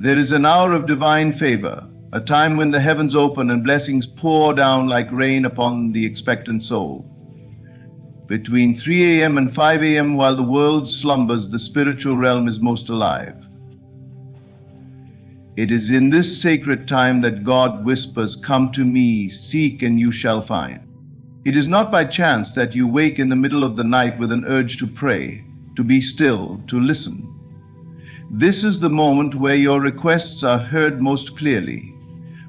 There is an hour of divine favor, a time when the heavens open and blessings pour down like rain upon the expectant soul. Between 3 a.m. and 5 a.m., while the world slumbers, the spiritual realm is most alive. It is in this sacred time that God whispers, "Come to me, seek and you shall find." It is not by chance that you wake in the middle of the night with an urge to pray, to be still, to listen. This is the moment where your requests are heard most clearly,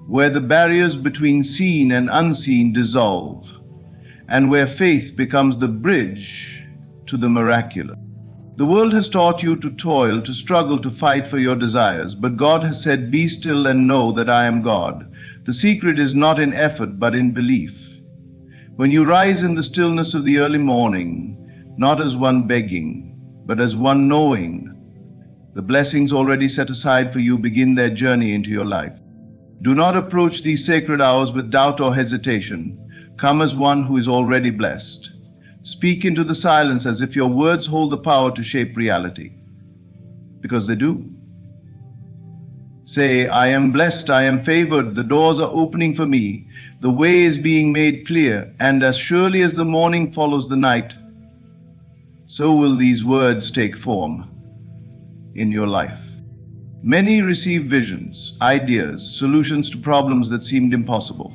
where the barriers between seen and unseen dissolve, and where faith becomes the bridge to the miraculous. The world has taught you to toil, to struggle, to fight for your desires, but God has said, "Be still and know that I am God." The secret is not in effort, but in belief. When you rise in the stillness of the early morning, not as one begging, but as one knowing, the blessings already set aside for you begin their journey into your life. Do not approach these sacred hours with doubt or hesitation. Come as one who is already blessed. Speak into the silence as if your words hold the power to shape reality, because they do. Say, "I am blessed, I am favored, the doors are opening for me, the way is being made clear, and as surely as the morning follows the night, so will these words take form in your life." Many receive visions, ideas, solutions to problems that seemed impossible.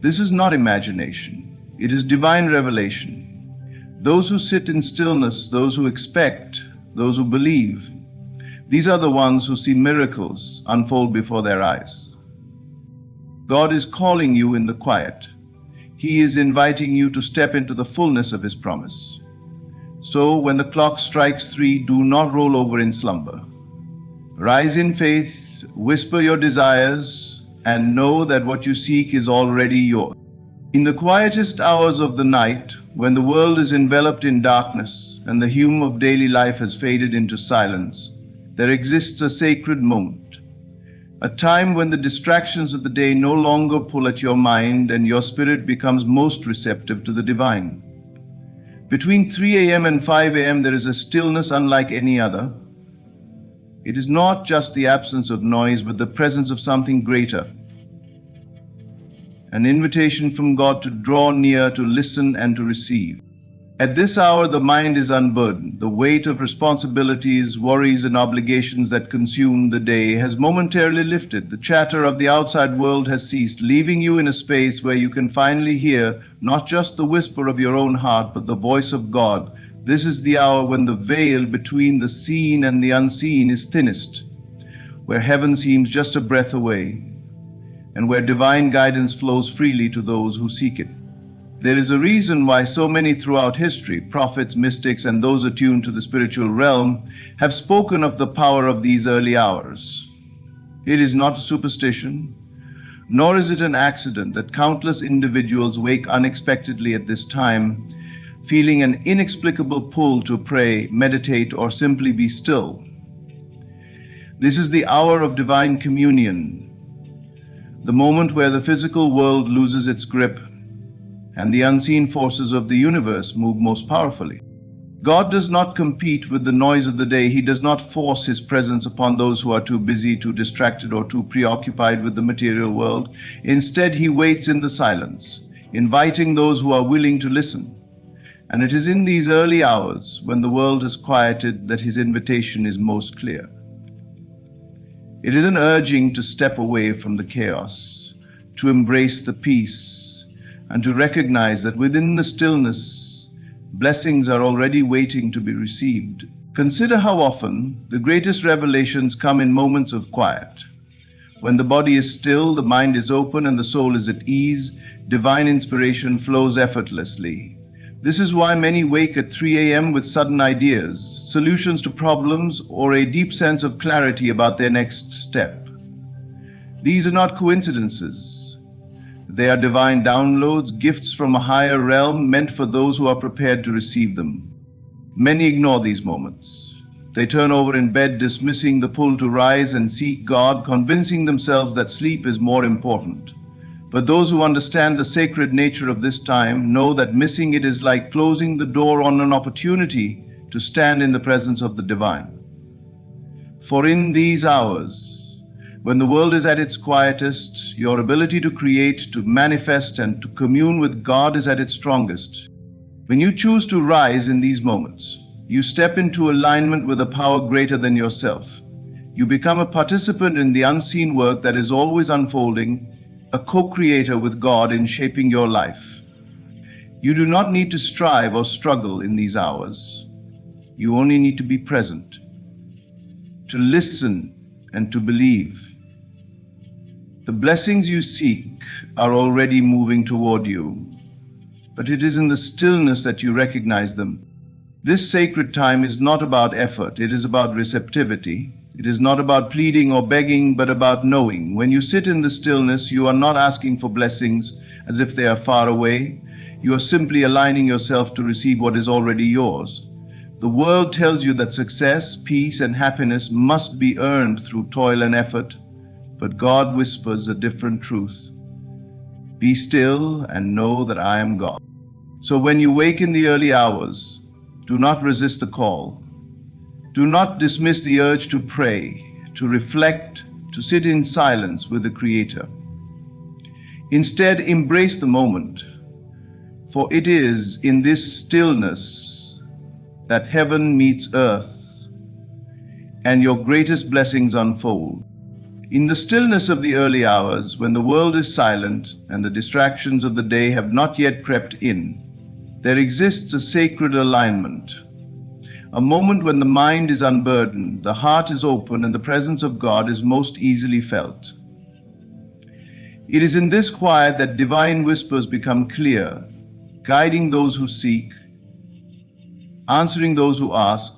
This is not imagination, it is divine revelation. Those who sit in stillness, those who expect, those who believe, these are the ones who see miracles unfold before their eyes. God is calling you in the quiet. He is inviting you to step into the fullness of His promise. So when the clock strikes 3, do not roll over in slumber. Rise in faith, whisper your desires, and know that what you seek is already yours. In the quietest hours of the night, when the world is enveloped in darkness and the hum of daily life has faded into silence, there exists a sacred moment, a time when the distractions of the day no longer pull at your mind and your spirit becomes most receptive to the divine. Between 3 a.m. and 5 a.m. there is a stillness unlike any other. It is not just the absence of noise, but the presence of something greater. An invitation from God to draw near, to listen, and to receive. At this hour, the mind is unburdened. The weight of responsibilities, worries, and obligations that consume the day has momentarily lifted. The chatter of the outside world has ceased, leaving you in a space where you can finally hear not just the whisper of your own heart, but the voice of God. This is the hour when the veil between the seen and the unseen is thinnest, where heaven seems just a breath away, and where divine guidance flows freely to those who seek it. There is a reason why so many throughout history, prophets, mystics, and those attuned to the spiritual realm, have spoken of the power of these early hours. It is not a superstition, nor is it an accident that countless individuals wake unexpectedly at this time, feeling an inexplicable pull to pray, meditate, or simply be still. This is the hour of divine communion, the moment where the physical world loses its grip and the unseen forces of the universe move most powerfully. God does not compete with the noise of the day. He does not force His presence upon those who are too busy, too distracted, or too preoccupied with the material world. Instead, He waits in the silence, inviting those who are willing to listen. And it is in these early hours, when the world has quieted, that His invitation is most clear. It is an urging to step away from the chaos, to embrace the peace, and to recognize that within the stillness, blessings are already waiting to be received. Consider how often the greatest revelations come in moments of quiet. When the body is still, the mind is open, and the soul is at ease, divine inspiration flows effortlessly. This is why many wake at 3 a.m. with sudden ideas, solutions to problems, or a deep sense of clarity about their next step. These are not coincidences. They are divine downloads, gifts from a higher realm meant for those who are prepared to receive them. Many ignore these moments. They turn over in bed, dismissing the pull to rise and seek God, convincing themselves that sleep is more important. But those who understand the sacred nature of this time know that missing it is like closing the door on an opportunity to stand in the presence of the divine. For in these hours, When the world is at its quietest, your ability to create, to manifest, and to commune with God is at its strongest. When you choose to rise in these moments, you step into alignment with a power greater than yourself. You become a participant in the unseen work that is always unfolding, a co-creator with God in shaping your life. You do not need to strive or struggle in these hours. You only need to be present, to listen and to believe. The blessings you seek are already moving toward you, but it is in the stillness that you recognize them. This sacred time is not about effort, it is about receptivity. It is not about pleading or begging, but about knowing. When you sit in the stillness, you are not asking for blessings as if they are far away. You are simply aligning yourself to receive what is already yours. The world tells you that success, peace, and happiness must be earned through toil and effort, but God whispers a different truth. Be still and know that I am God. So when you wake in the early hours, do not resist the call. Do not dismiss the urge to pray, to reflect, to sit in silence with the Creator. Instead, embrace the moment, for it is in this stillness that heaven meets earth and your greatest blessings unfold. In the stillness of the early hours, when the world is silent and the distractions of the day have not yet crept in, there exists a sacred alignment, a moment when the mind is unburdened, the heart is open, and the presence of God is most easily felt. It is in this quiet that divine whispers become clear, guiding those who seek, answering those who ask,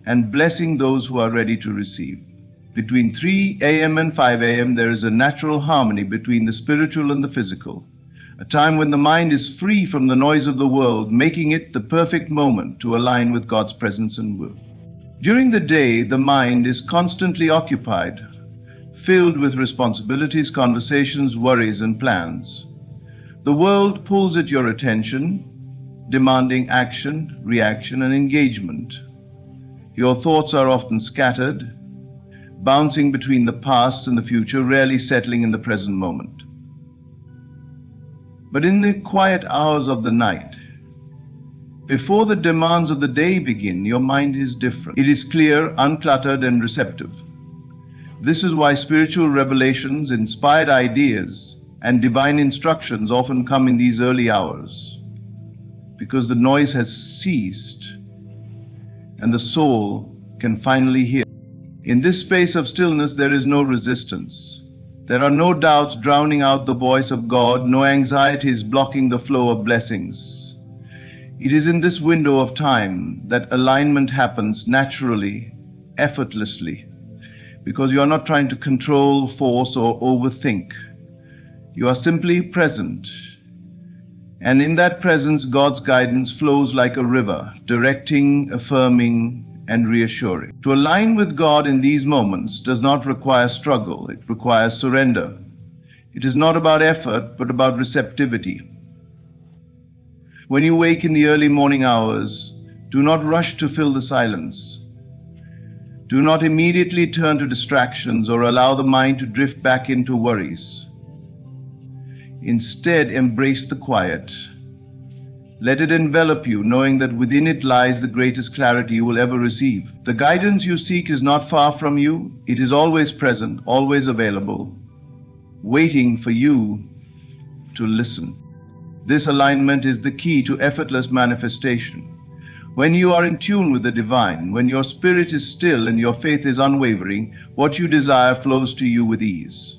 and blessing those who are ready to receive. Between 3 a.m. and 5 a.m. there is a natural harmony between the spiritual and the physical, a time when the mind is free from the noise of the world, making it the perfect moment to align with God's presence and will. During the day, the mind is constantly occupied, filled with responsibilities, conversations, worries, and plans. The world pulls at your attention, demanding action, reaction, and engagement. Your thoughts are often scattered, bouncing between the past and the future, rarely settling in the present moment. But in the quiet hours of the night, before the demands of the day begin, your mind is different. It is clear, uncluttered, and receptive. This is why spiritual revelations, inspired ideas, and divine instructions often come in these early hours, because the noise has ceased and the soul can finally hear. In this space of stillness, there is no resistance. There are no doubts drowning out the voice of God, no anxieties blocking the flow of blessings. It is in this window of time that alignment happens naturally, effortlessly, because you are not trying to control, force, or overthink. You are simply present. And in that presence, God's guidance flows like a river, directing, affirming, and reassuring. To align with God in these moments does not require struggle, it requires surrender. It is not about effort, but about receptivity. When you wake in the early morning hours, do not rush to fill the silence. Do not immediately turn to distractions or allow the mind to drift back into worries. Instead, embrace the quiet. Let it envelop you, knowing that within it lies the greatest clarity you will ever receive. The guidance you seek is not far from you. It is always present, always available, waiting for you to listen. This alignment is the key to effortless manifestation. When you are in tune with the divine, when your spirit is still and your faith is unwavering, what you desire flows to you with ease.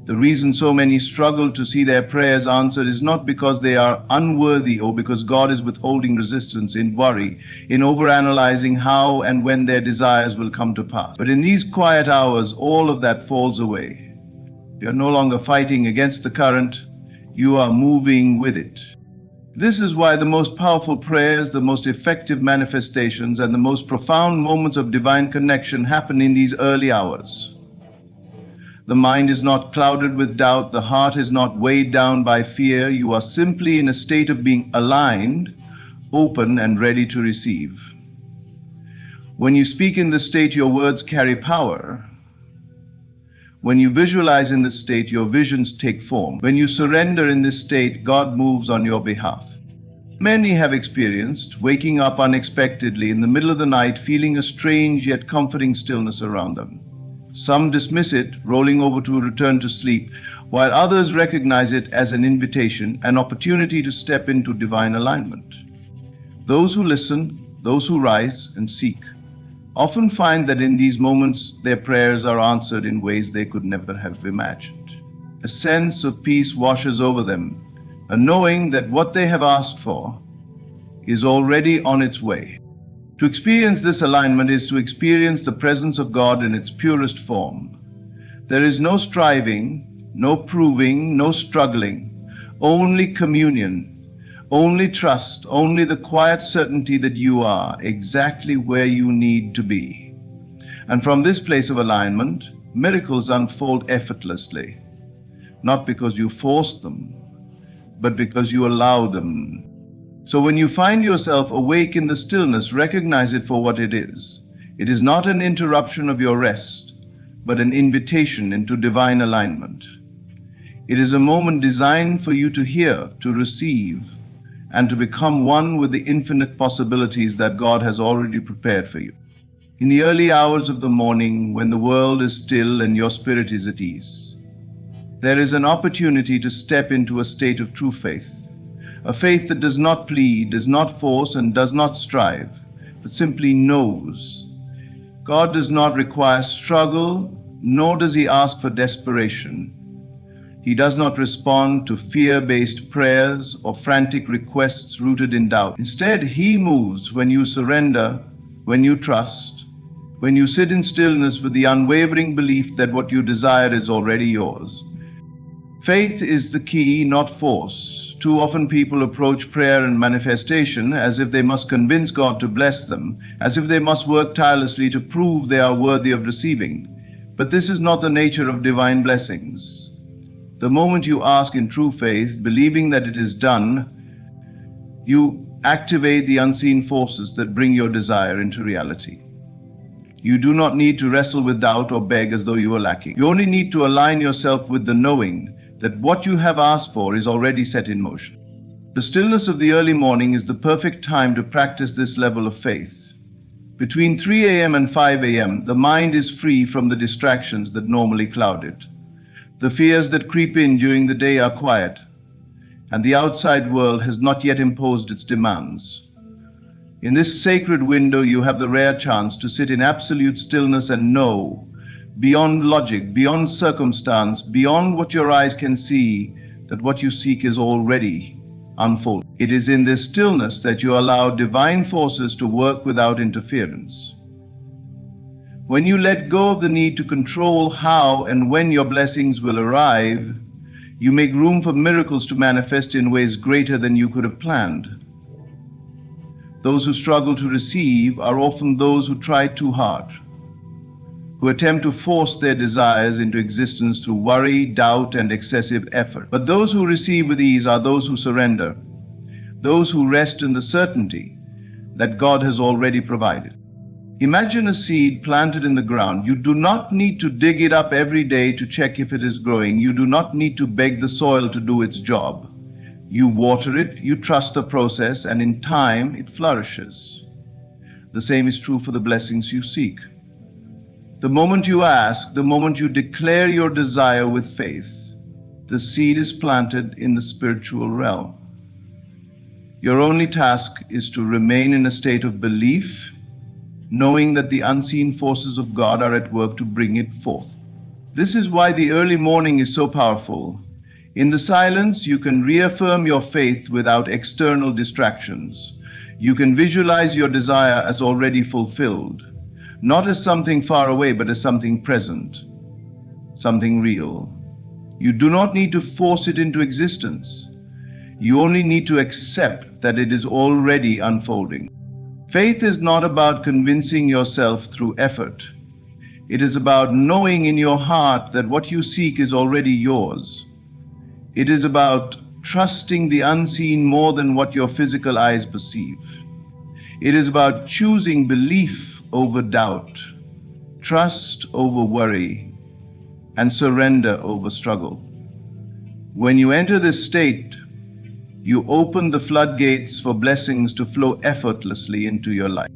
The reason so many struggle to see their prayers answered is not because they are unworthy or because God is withholding resistance in worry, in overanalyzing how and when their desires will come to pass. But in these quiet hours, all of that falls away. You are no longer fighting against the current, you are moving with it. This is why the most powerful prayers, the most effective manifestations, and the most profound moments of divine connection happen in these early hours. The mind is not clouded with doubt. The heart is not weighed down by fear. You are simply in a state of being aligned, open, and ready to receive. When you speak in this state, your words carry power. When you visualize in this state, your visions take form. When you surrender in this state, God moves on your behalf. Many have experienced waking up unexpectedly in the middle of the night, feeling a strange yet comforting stillness around them. Some dismiss it, rolling over to return to sleep, while others recognize it as an invitation, an opportunity to step into divine alignment. Those who listen, those who rise and seek, often find that in these moments their prayers are answered in ways they could never have imagined. A sense of peace washes over them, a knowing that what they have asked for is already on its way. To experience this alignment is to experience the presence of God in its purest form. There is no striving, no proving, no struggling, only communion, only trust, only the quiet certainty that you are exactly where you need to be. And from this place of alignment, miracles unfold effortlessly, not because you forced them, but because you allow them. So when you find yourself awake in the stillness, recognize it for what it is. It is not an interruption of your rest, but an invitation into divine alignment. It is a moment designed for you to hear, to receive, and to become one with the infinite possibilities that God has already prepared for you. In the early hours of the morning, when the world is still and your spirit is at ease, there is an opportunity to step into a state of true faith, a faith that does not plead, does not force, and does not strive, but simply knows. God does not require struggle, nor does He ask for desperation. He does not respond to fear-based prayers or frantic requests rooted in doubt. Instead, He moves when you surrender, when you trust, when you sit in stillness with the unwavering belief that what you desire is already yours. Faith is the key, not force. Too often people approach prayer and manifestation as if they must convince God to bless them, as if they must work tirelessly to prove they are worthy of receiving. But this is not the nature of divine blessings. The moment you ask in true faith, believing that it is done, you activate the unseen forces that bring your desire into reality. You do not need to wrestle with doubt or beg as though you are lacking. You only need to align yourself with the knowing that what you have asked for is already set in motion. The stillness of the early morning is the perfect time to practice this level of faith. Between 3 a.m. and 5 a.m., the mind is free from the distractions that normally cloud it. The fears that creep in during the day are quiet, and the outside world has not yet imposed its demands. In this sacred window, you have the rare chance to sit in absolute stillness and know, beyond logic, beyond circumstance, beyond what your eyes can see, that what you seek is already unfolding. It is in this stillness that you allow divine forces to work without interference. When you let go of the need to control how and when your blessings will arrive, you make room for miracles to manifest in ways greater than you could have planned. Those who struggle to receive are often those who try too hard, who attempt to force their desires into existence through worry, doubt, and excessive effort. But those who receive with ease are those who surrender, those who rest in the certainty that God has already provided. Imagine a seed planted in the ground. You do not need to dig it up every day to check if it is growing. You do not need to beg the soil to do its job. You water it, you trust the process, and in time it flourishes. The same is true for the blessings you seek. The moment you ask, the moment you declare your desire with faith, the seed is planted in the spiritual realm. Your only task is to remain in a state of belief, knowing that the unseen forces of God are at work to bring it forth. This is why the early morning is so powerful. In the silence, you can reaffirm your faith without external distractions. You can visualize your desire as already fulfilled, not as something far away, but as something present, something real. You do not need to force it into existence. You only need to accept that it is already unfolding. Faith is not about convincing yourself through effort. It is about knowing in your heart that what you seek is already yours. It is about trusting the unseen more than what your physical eyes perceive. It is about choosing belief over doubt, trust over worry, and surrender over struggle. When you enter this state, you open the floodgates for blessings to flow effortlessly into your life.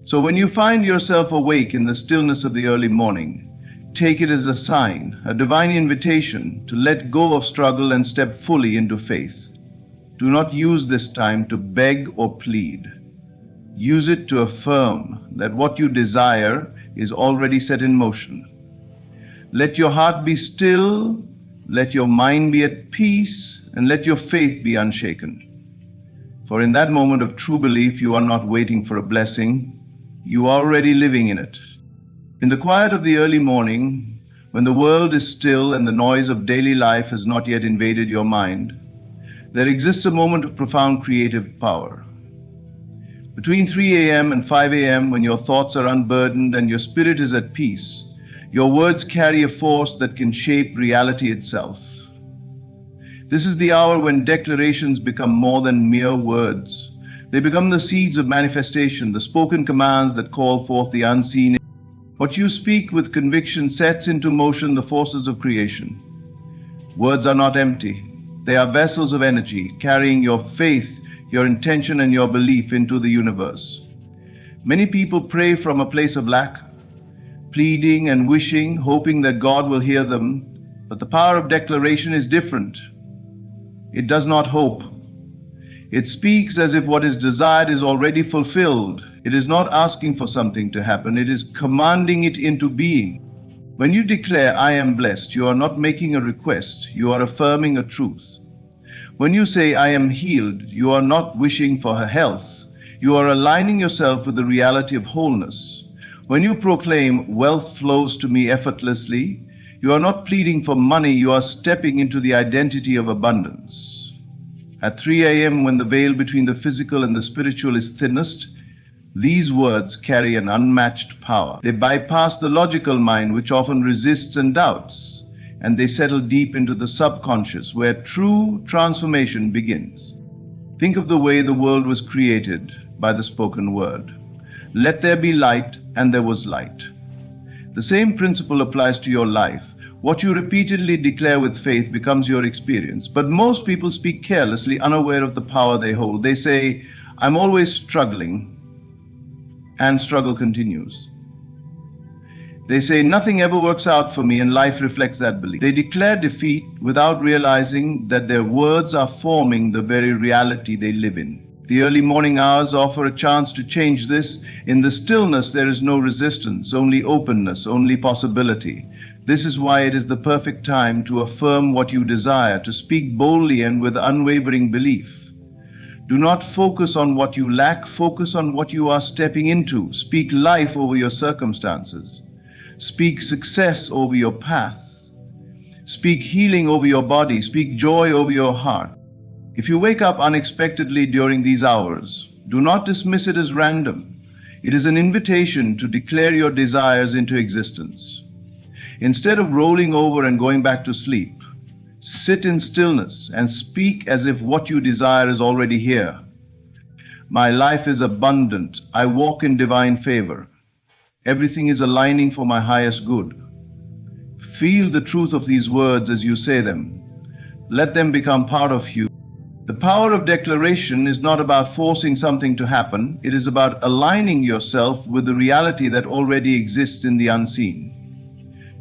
So when you find yourself awake in the stillness of the early morning, take it as a sign, a divine invitation to let go of struggle and step fully into faith. Do not use this time to beg or plead. Use it to affirm that what you desire is already set in motion. Let your heart be still, let your mind be at peace, and let your faith be unshaken. For in that moment of true belief, you are not waiting for a blessing, you are already living in it. In the quiet of the early morning, when the world is still and the noise of daily life has not yet invaded your mind, there exists a moment of profound creative power. Between 3 a.m. and 5 a.m., when your thoughts are unburdened and your spirit is at peace, your words carry a force that can shape reality itself. This is the hour when declarations become more than mere words. They become the seeds of manifestation, the spoken commands that call forth the unseen. What you speak with conviction sets into motion the forces of creation. Words are not empty. They are vessels of energy, carrying your faith, your intention, and your belief into the universe. Many people pray from a place of lack, pleading and wishing, hoping that God will hear them. But the power of declaration is different. It does not hope. It speaks as if what is desired is already fulfilled. It is not asking for something to happen. It is commanding it into being. When you declare, "I am blessed," you are not making a request. You are affirming a truth. When you say, "I am healed," you are not wishing for her health. You are aligning yourself with the reality of wholeness. When you proclaim, "Wealth flows to me effortlessly," you are not pleading for money. You are stepping into the identity of abundance. At 3 a.m., when the veil between the physical and the spiritual is thinnest, these words carry an unmatched power. They bypass the logical mind, which often resists and doubts, and they settle deep into the subconscious, where true transformation begins. Think of the way the world was created by the spoken word. Let there be light, and there was light. The same principle applies to your life. What you repeatedly declare with faith becomes your experience. But most people speak carelessly, unaware of the power they hold. They say, "I'm always struggling," and struggle continues. They say, "Nothing ever works out for me," and life reflects that belief. They declare defeat without realizing that their words are forming the very reality they live in. The early morning hours offer a chance to change this. In the stillness, there is no resistance, only openness, only possibility. This is why it is the perfect time to affirm what you desire, to speak boldly and with unwavering belief. Do not focus on what you lack, focus on what you are stepping into. Speak life over your circumstances. Speak success over your path. Speak healing over your body. Speak joy over your heart. If you wake up unexpectedly during these hours, do not dismiss it as random. It is an invitation to declare your desires into existence. Instead of rolling over and going back to sleep, sit in stillness and speak as if what you desire is already here. My life is abundant. I walk in divine favor. Everything is aligning for my highest good. Feel the truth of these words as you say them. Let them become part of you. The power of declaration is not about forcing something to happen. It is about aligning yourself with the reality that already exists in the unseen.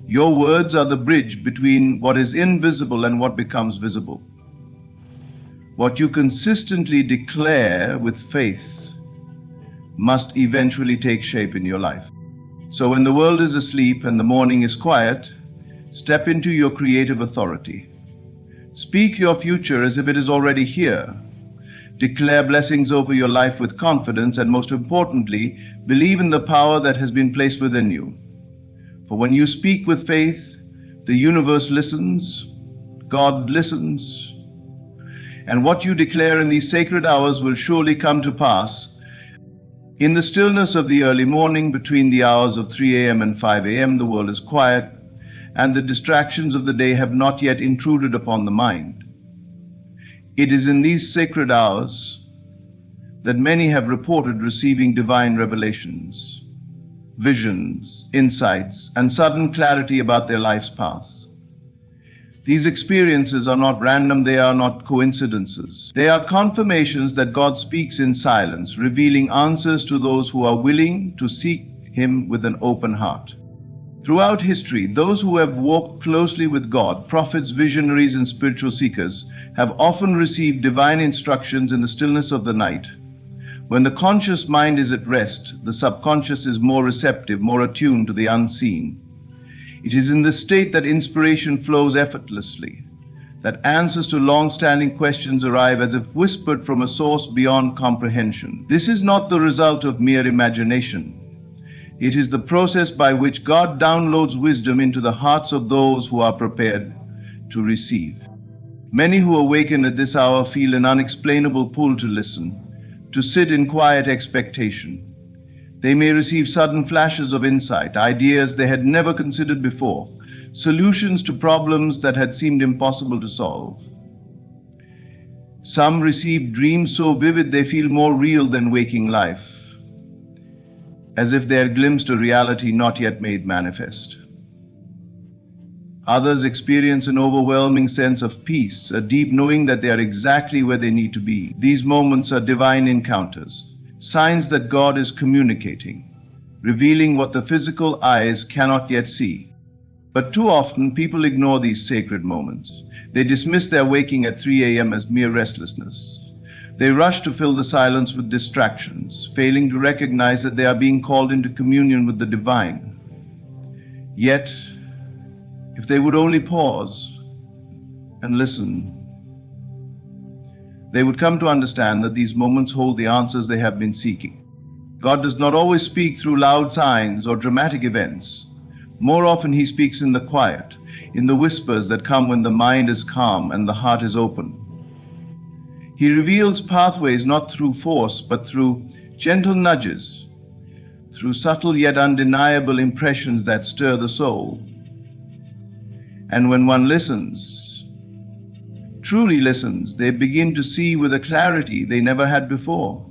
Your words are the bridge between what is invisible and what becomes visible. What you consistently declare with faith must eventually take shape in your life. So when the world is asleep and the morning is quiet, step into your creative authority. Speak your future as if it is already here. Declare blessings over your life with confidence, and most importantly, believe in the power that has been placed within you. For when you speak with faith, the universe listens, God listens, and what you declare in these sacred hours will surely come to pass. In the stillness of the early morning, between the hours of 3 a.m. and 5 a.m., the world is quiet, and the distractions of the day have not yet intruded upon the mind. It is in these sacred hours that many have reported receiving divine revelations, visions, insights, and sudden clarity about their life's path. These experiences are not random, they are not coincidences. They are confirmations that God speaks in silence, revealing answers to those who are willing to seek Him with an open heart. Throughout history, those who have walked closely with God, prophets, visionaries, and spiritual seekers, have often received divine instructions in the stillness of the night. When the conscious mind is at rest, the subconscious is more receptive, more attuned to the unseen. It is in this state that inspiration flows effortlessly, that answers to long-standing questions arrive as if whispered from a source beyond comprehension. This is not the result of mere imagination. It is the process by which God downloads wisdom into the hearts of those who are prepared to receive. Many who awaken at this hour feel an unexplainable pull to listen, to sit in quiet expectation. They may receive sudden flashes of insight, ideas they had never considered before, solutions to problems that had seemed impossible to solve. Some receive dreams so vivid they feel more real than waking life, as if they had glimpsed a reality not yet made manifest. Others experience an overwhelming sense of peace, a deep knowing that they are exactly where they need to be. These moments are divine encounters, signs that God is communicating, revealing what the physical eyes cannot yet see. But too often, people ignore these sacred moments. They dismiss their waking at 3 a.m. as mere restlessness. They rush to fill the silence with distractions, failing to recognize that they are being called into communion with the divine. Yet, if they would only pause and listen, they would come to understand that these moments hold the answers they have been seeking. God does not always speak through loud signs or dramatic events. More often, He speaks in the quiet, in the whispers that come when the mind is calm and the heart is open. He reveals pathways not through force, but through gentle nudges, through subtle yet undeniable impressions that stir the soul. And when one listens, truly listens, they begin to see with a clarity they never had before.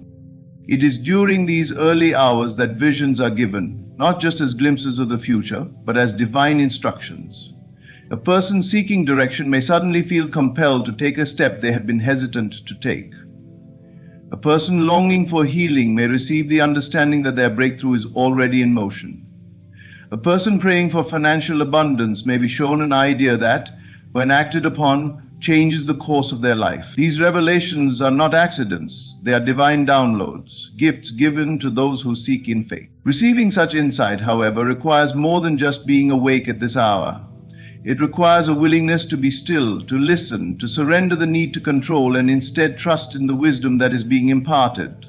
It is during these early hours that visions are given, not just as glimpses of the future, but as divine instructions. A person seeking direction may suddenly feel compelled to take a step they had been hesitant to take. A person longing for healing may receive the understanding that their breakthrough is already in motion. A person praying for financial abundance may be shown an idea that, when acted upon, changes the course of their life. These revelations are not accidents, they are divine downloads, gifts given to those who seek in faith. Receiving such insight, however, requires more than just being awake at this hour. It requires a willingness to be still, to listen, to surrender the need to control, and instead trust in the wisdom that is being imparted.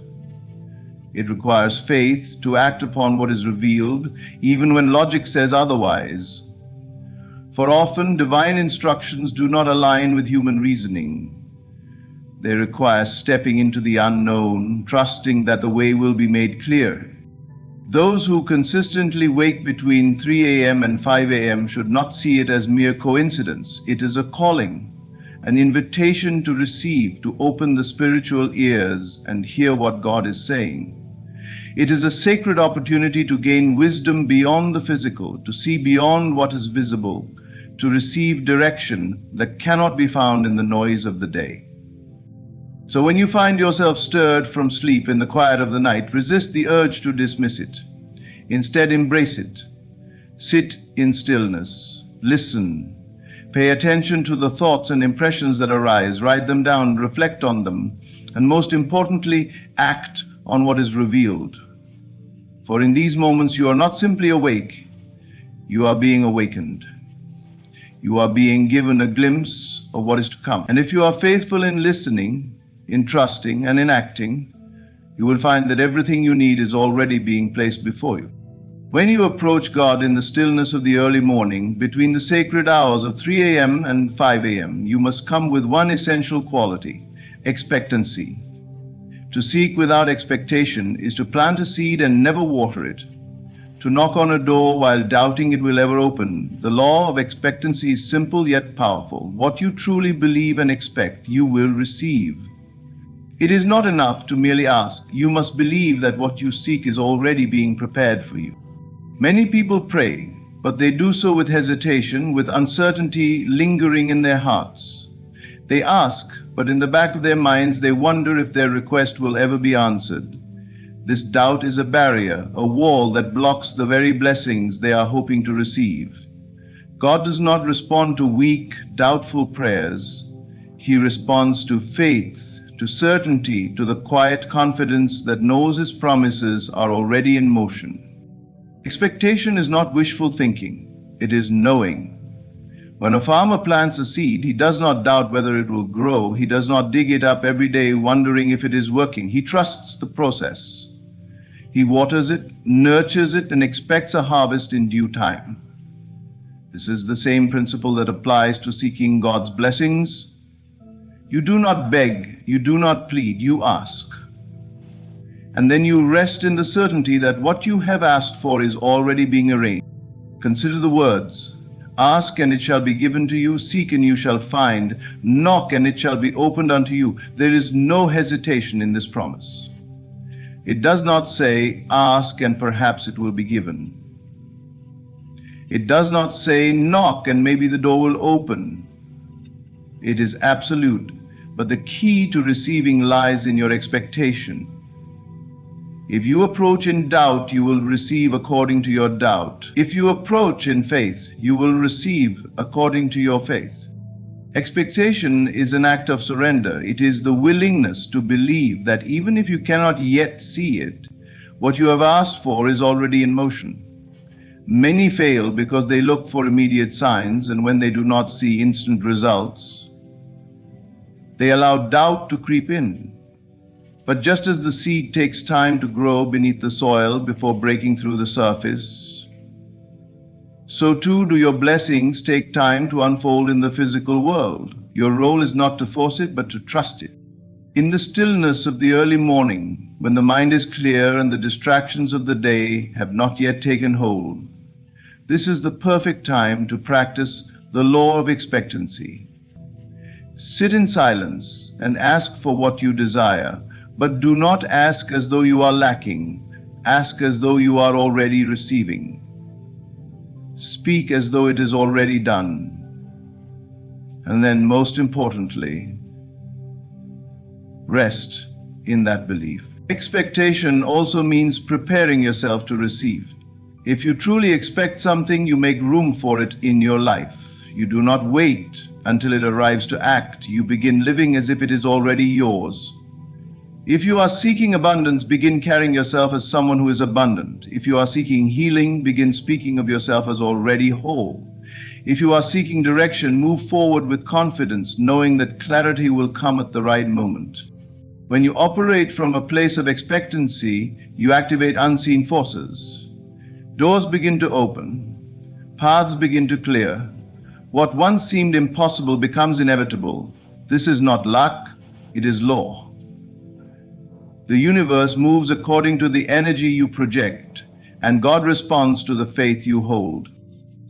It requires faith to act upon what is revealed, even when logic says otherwise. For often, divine instructions do not align with human reasoning. They require stepping into the unknown, trusting that the way will be made clear. Those who consistently wake between 3 a.m. and 5 a.m. should not see it as mere coincidence. It is a calling, an invitation to receive, to open the spiritual ears and hear what God is saying. It is a sacred opportunity to gain wisdom beyond the physical, to see beyond what is visible, to receive direction that cannot be found in the noise of the day. So when you find yourself stirred from sleep in the quiet of the night, resist the urge to dismiss it. Instead, embrace it. Sit in stillness. Listen. Pay attention to the thoughts and impressions that arise. Write them down, reflect on them, and most importantly, act on what is revealed. For in these moments, you are not simply awake, you are being awakened. You are being given a glimpse of what is to come. And if you are faithful in listening, in trusting, and in acting, you will find that everything you need is already being placed before you. When you approach God in the stillness of the early morning, between the sacred hours of 3 a.m. and 5 a.m., you must come with one essential quality: expectancy. To seek without expectation is to plant a seed and never water it. To knock on a door while doubting it will ever open. The law of expectancy is simple yet powerful. What you truly believe and expect, you will receive. It is not enough to merely ask. You must believe that what you seek is already being prepared for you. Many people pray, but they do so with hesitation, with uncertainty lingering in their hearts. They ask, but in the back of their minds they wonder if their request will ever be answered. This doubt is a barrier, a wall that blocks the very blessings they are hoping to receive. God does not respond to weak, doubtful prayers. He responds to faith, to certainty, to the quiet confidence that knows His promises are already in motion. Expectation is not wishful thinking, it is knowing. When a farmer plants a seed, he does not doubt whether it will grow. He does not dig it up every day wondering if it is working. He trusts the process. He waters it, nurtures it, and expects a harvest in due time. This is the same principle that applies to seeking God's blessings. You do not beg, you do not plead, you ask. And then you rest in the certainty that what you have asked for is already being arranged. Consider the words, ask and it shall be given to you, seek and you shall find, knock and it shall be opened unto you. There is no hesitation in this promise. It does not say, ask and perhaps it will be given. It does not say, knock and maybe the door will open. It is absolute, but the key to receiving lies in your expectation. If you approach in doubt, you will receive according to your doubt. If you approach in faith, you will receive according to your faith. Expectation is an act of surrender. It is the willingness to believe that even if you cannot yet see it, what you have asked for is already in motion. Many fail because they look for immediate signs, and when they do not see instant results, they allow doubt to creep in. But just as the seed takes time to grow beneath the soil before breaking through the surface, so too do your blessings take time to unfold in the physical world. Your role is not to force it, but to trust it. In the stillness of the early morning, when the mind is clear and the distractions of the day have not yet taken hold, this is the perfect time to practice the law of expectancy. Sit in silence and ask for what you desire, but do not ask as though you are lacking. Ask as though you are already receiving. Speak as though it is already done. And then, most importantly, rest in that belief. Expectation also means preparing yourself to receive. If you truly expect something, you make room for it in your life. You do not wait until it arrives to act. You begin living as if it is already yours. If you are seeking abundance, begin carrying yourself as someone who is abundant. If you are seeking healing, begin speaking of yourself as already whole. If you are seeking direction, move forward with confidence, knowing that clarity will come at the right moment. When you operate from a place of expectancy, you activate unseen forces. Doors begin to open, paths begin to clear. What once seemed impossible becomes inevitable. This is not luck, it is law. The universe moves according to the energy you project, and God responds to the faith you hold.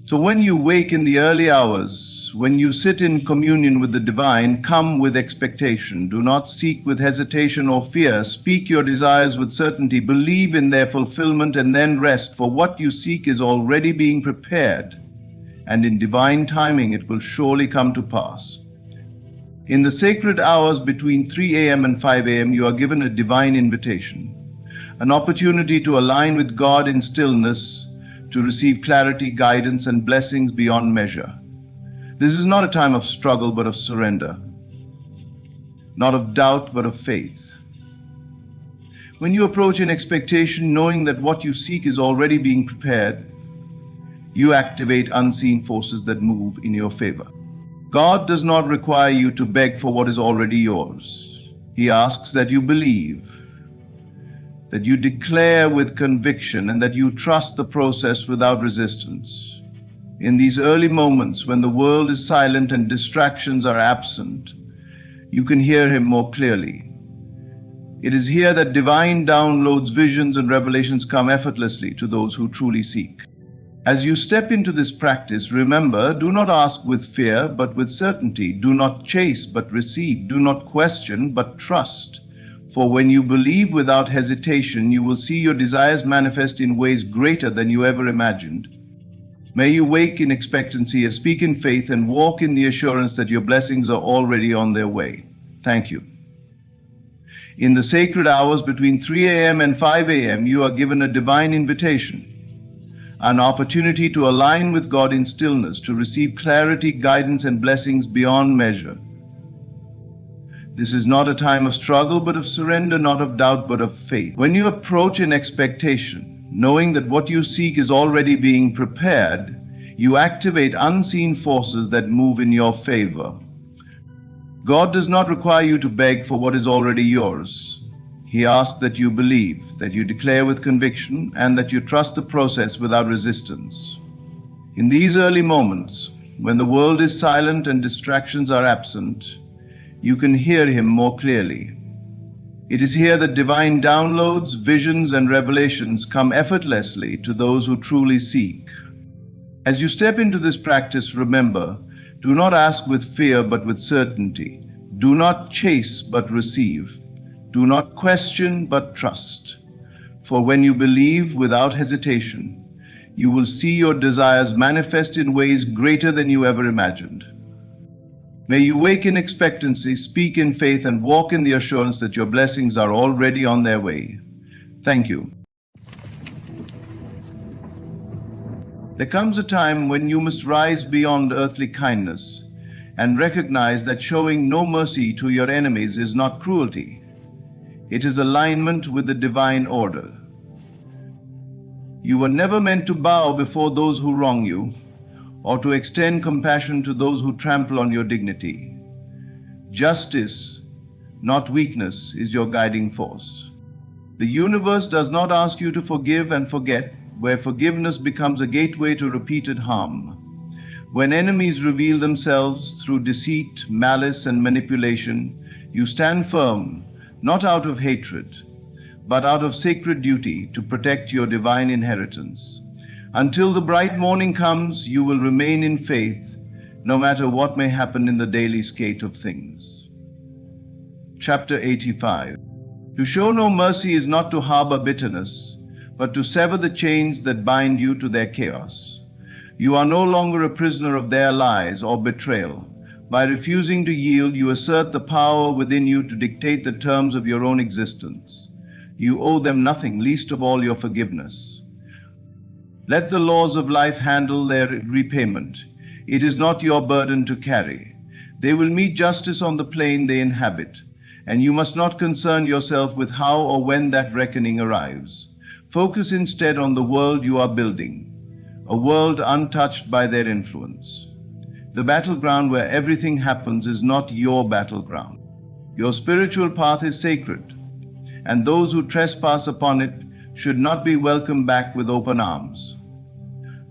So when you wake in the early hours, when you sit in communion with the divine, come with expectation. Do not seek with hesitation or fear. Speak your desires with certainty. Believe in their fulfillment and then rest, for what you seek is already being prepared, and in divine timing it will surely come to pass. In the sacred hours between 3 a.m. and 5 a.m., you are given a divine invitation, an opportunity to align with God in stillness, to receive clarity, guidance, and blessings beyond measure. This is not a time of struggle, but of surrender, not of doubt, but of faith. When you approach in expectation, knowing that what you seek is already being prepared, you activate unseen forces that move in your favor. God does not require you to beg for what is already yours. He asks that you believe, that you declare with conviction, and that you trust the process without resistance. In these early moments when the world is silent and distractions are absent, you can hear Him more clearly. It is here that divine downloads, visions, and revelations come effortlessly to those who truly seek. As you step into this practice, remember, do not ask with fear, but with certainty. Do not chase, but receive. Do not question, but trust. For when you believe without hesitation, you will see your desires manifest in ways greater than you ever imagined. May you wake in expectancy, speak in faith, and walk in the assurance that your blessings are already on their way. Thank you. In the sacred hours between 3 a.m. and 5 a.m., you are given a divine invitation, an opportunity to align with God in stillness, to receive clarity, guidance, and blessings beyond measure. This is not a time of struggle, but of surrender, not of doubt, but of faith. When you approach in expectation, knowing that what you seek is already being prepared, you activate unseen forces that move in your favor. God does not require you to beg for what is already yours. He asks that you believe, that you declare with conviction, and that you trust the process without resistance. In these early moments, when the world is silent and distractions are absent, you can hear Him more clearly. It is here that divine downloads, visions, and revelations come effortlessly to those who truly seek. As you step into this practice, remember, do not ask with fear but with certainty. Do not chase but receive. Do not question but trust. For when you believe without hesitation, you will see your desires manifest in ways greater than you ever imagined. May you wake in expectancy, speak in faith, and walk in the assurance that your blessings are already on their way. Thank you. There comes a time when you must rise beyond earthly kindness and recognize that showing no mercy to your enemies is not cruelty. It is alignment with the divine order. You were never meant to bow before those who wrong you, or to extend compassion to those who trample on your dignity. Justice, not weakness, is your guiding force. The universe does not ask you to forgive and forget, where forgiveness becomes a gateway to repeated harm. When enemies reveal themselves through deceit, malice, and manipulation, you stand firm, not out of hatred, but out of sacred duty to protect your divine inheritance. Until the bright morning comes, you will remain in faith, no matter what may happen in the daily skate of things. Chapter 85. To show no mercy is not to harbor bitterness, but to sever the chains that bind you to their chaos. You are no longer a prisoner of their lies or betrayal. By refusing to yield, you assert the power within you to dictate the terms of your own existence. You owe them nothing, least of all your forgiveness. Let the laws of life handle their repayment. It is not your burden to carry. They will meet justice on the plane they inhabit, and you must not concern yourself with how or when that reckoning arrives. Focus instead on the world you are building, a world untouched by their influence. The battleground where everything happens is not your battleground. Your spiritual path is sacred, and those who trespass upon it should not be welcomed back with open arms.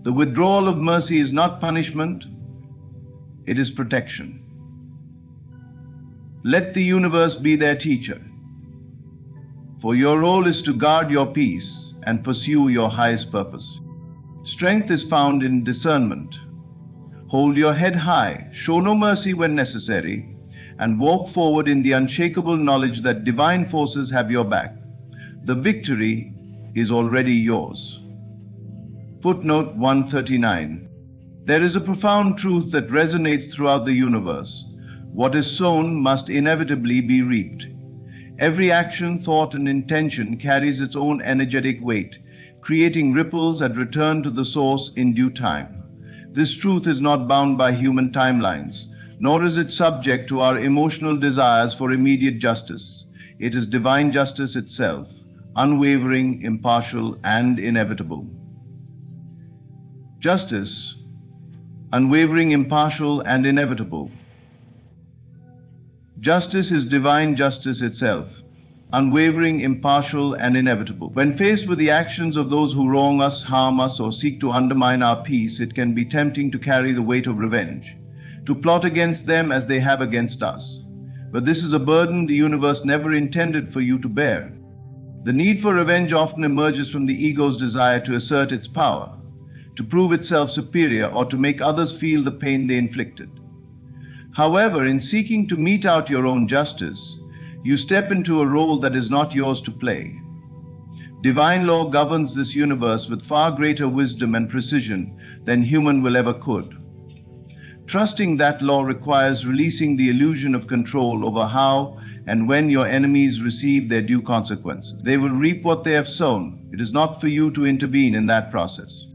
The withdrawal of mercy is not punishment, it is protection. Let the universe be their teacher, for your role is to guard your peace and pursue your highest purpose. Strength is found in discernment. Hold your head high, show no mercy when necessary, and walk forward in the unshakable knowledge that divine forces have your back. The victory is already yours. Footnote 139. There is a profound truth that resonates throughout the universe. What is sown must inevitably be reaped. Every action, thought, and intention carries its own energetic weight, creating ripples that return to the source in due time. This truth is not bound by human timelines, nor is it subject to our emotional desires for immediate justice. It is divine justice itself, unwavering, impartial, and inevitable. Justice, unwavering, impartial, and inevitable. Justice is divine justice itself, unwavering, impartial, and inevitable. When faced with the actions of those who wrong us, harm us, or seek to undermine our peace, it can be tempting to carry the weight of revenge, to plot against them as they have against us. But this is a burden the universe never intended for you to bear. The need for revenge often emerges from the ego's desire to assert its power, to prove itself superior, or to make others feel the pain they inflicted. However, in seeking to mete out your own justice, you step into a role that is not yours to play. Divine law governs this universe with far greater wisdom and precision than human will ever could. Trusting that law requires releasing the illusion of control over how and when your enemies receive their due consequences. They will reap what they have sown. It is not for you to intervene in that process.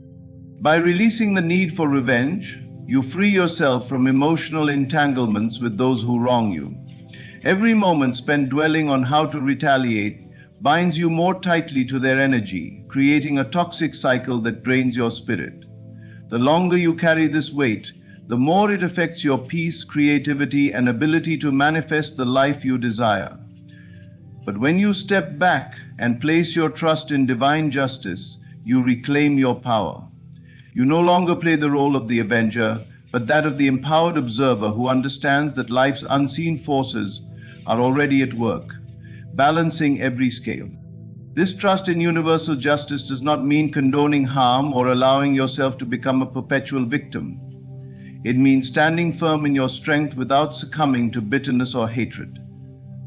By releasing the need for revenge, you free yourself from emotional entanglements with those who wrong you. Every moment spent dwelling on how to retaliate binds you more tightly to their energy, creating a toxic cycle that drains your spirit. The longer you carry this weight, the more it affects your peace, creativity, and ability to manifest the life you desire. But when you step back and place your trust in divine justice, you reclaim your power. You no longer play the role of the avenger, but that of the empowered observer who understands that life's unseen forces are already at work, balancing every scale. This trust in universal justice does not mean condoning harm or allowing yourself to become a perpetual victim. It means standing firm in your strength without succumbing to bitterness or hatred.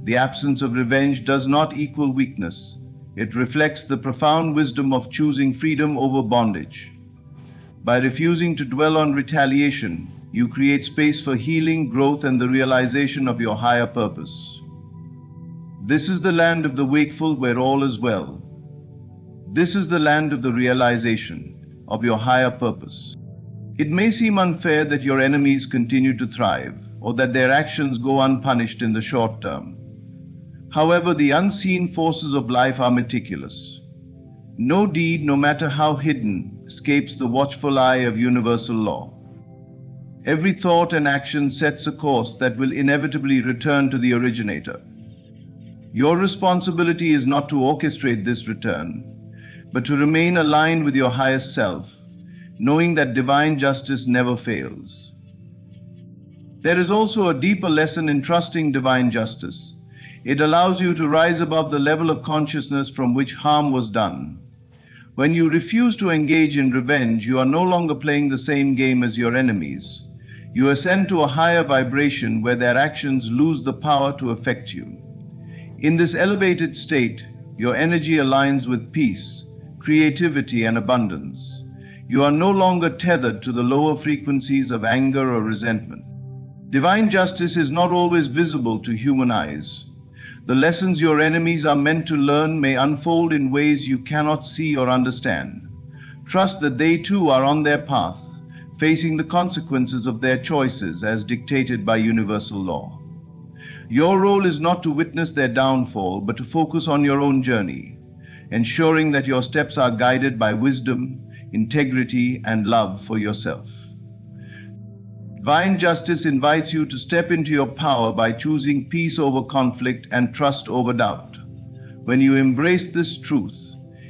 The absence of revenge does not equal weakness. It reflects the profound wisdom of choosing freedom over bondage. By refusing to dwell on retaliation, you create space for healing, growth, and the realization of your higher purpose. This is the land of the wakeful where all is well. This is the land of the realization of your higher purpose. It may seem unfair that your enemies continue to thrive, or that their actions go unpunished in the short term. However, the unseen forces of life are meticulous. No deed, no matter how hidden, escapes the watchful eye of universal law. Every thought and action sets a course that will inevitably return to the originator. Your responsibility is not to orchestrate this return, but to remain aligned with your highest self, knowing that divine justice never fails. There is also a deeper lesson in trusting divine justice. It allows you to rise above the level of consciousness from which harm was done. When you refuse to engage in revenge, you are no longer playing the same game as your enemies. You ascend to a higher vibration where their actions lose the power to affect you. In this elevated state, your energy aligns with peace, creativity, and abundance. You are no longer tethered to the lower frequencies of anger or resentment. Divine justice is not always visible to human eyes. The lessons your enemies are meant to learn may unfold in ways you cannot see or understand. Trust that they too are on their path, facing the consequences of their choices as dictated by universal law. Your role is not to witness their downfall, but to focus on your own journey, ensuring that your steps are guided by wisdom, integrity, and love for yourself. Divine justice invites you to step into your power by choosing peace over conflict and trust over doubt. When you embrace this truth,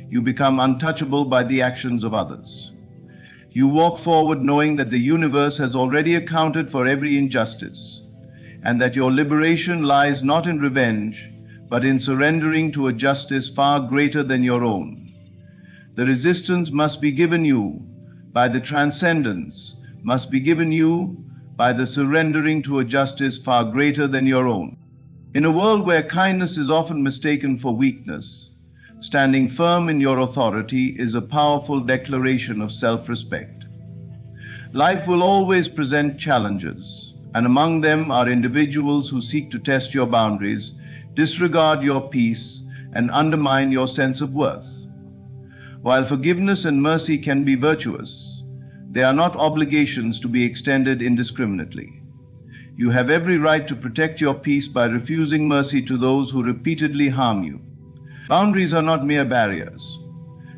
you become untouchable by the actions of others. You walk forward knowing that the universe has already accounted for every injustice, and that your liberation lies not in revenge, but in surrendering to a justice far greater than your own. The resistance must be given you by the transcendence, must be given you by the surrendering to a justice far greater than your own. In a world where kindness is often mistaken for weakness, standing firm in your authority is a powerful declaration of self-respect. Life will always present challenges, and among them are individuals who seek to test your boundaries, disregard your peace, and undermine your sense of worth. While forgiveness and mercy can be virtuous, they are not obligations to be extended indiscriminately. You have every right to protect your peace by refusing mercy to those who repeatedly harm you. Boundaries are not mere barriers.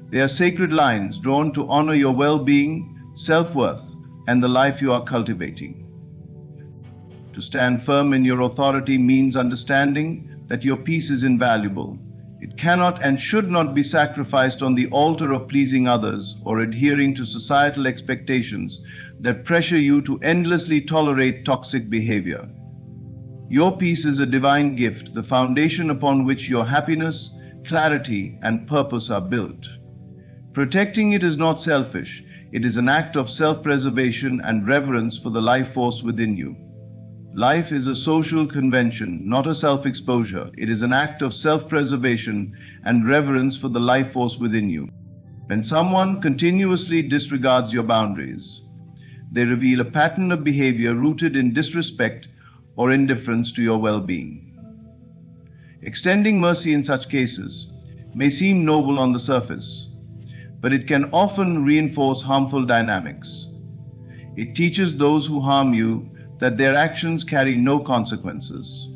They are sacred lines drawn to honor your well-being, self-worth, and the life you are cultivating. To stand firm in your authority means understanding that your peace is invaluable. It cannot and should not be sacrificed on the altar of pleasing others or adhering to societal expectations that pressure you to endlessly tolerate toxic behavior. Your peace is a divine gift, the foundation upon which your happiness, clarity, and purpose are built. Protecting it is not selfish. It is an act of self-preservation and reverence for the life force within you. Life is a social convention, not a self-exposure. It is an act of self-preservation and reverence for the life force within you. When someone continuously disregards your boundaries, they reveal a pattern of behavior rooted in disrespect or indifference to your well-being. Extending mercy in such cases may seem noble on the surface, but it can often reinforce harmful dynamics. It teaches those who harm you that their actions carry no consequences,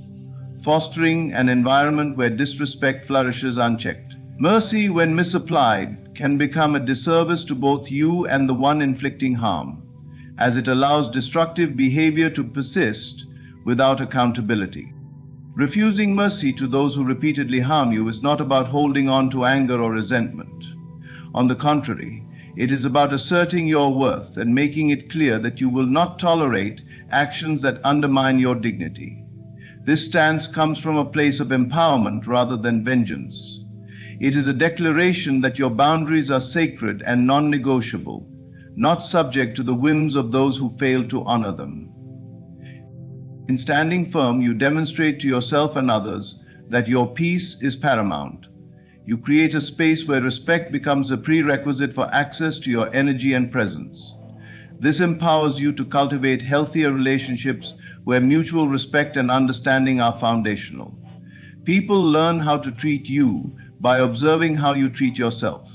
fostering an environment where disrespect flourishes unchecked. Mercy, when misapplied, can become a disservice to both you and the one inflicting harm, as it allows destructive behavior to persist without accountability. Refusing mercy to those who repeatedly harm you is not about holding on to anger or resentment. On the contrary, it is about asserting your worth and making it clear that you will not tolerate actions that undermine your dignity. This stance comes from a place of empowerment rather than vengeance. It is a declaration that your boundaries are sacred and non-negotiable, not subject to the whims of those who fail to honor them. In standing firm, you demonstrate to yourself and others that your peace is paramount. You create a space where respect becomes a prerequisite for access to your energy and presence. This empowers you to cultivate healthier relationships where mutual respect and understanding are foundational. People learn how to treat you by observing how you treat yourself.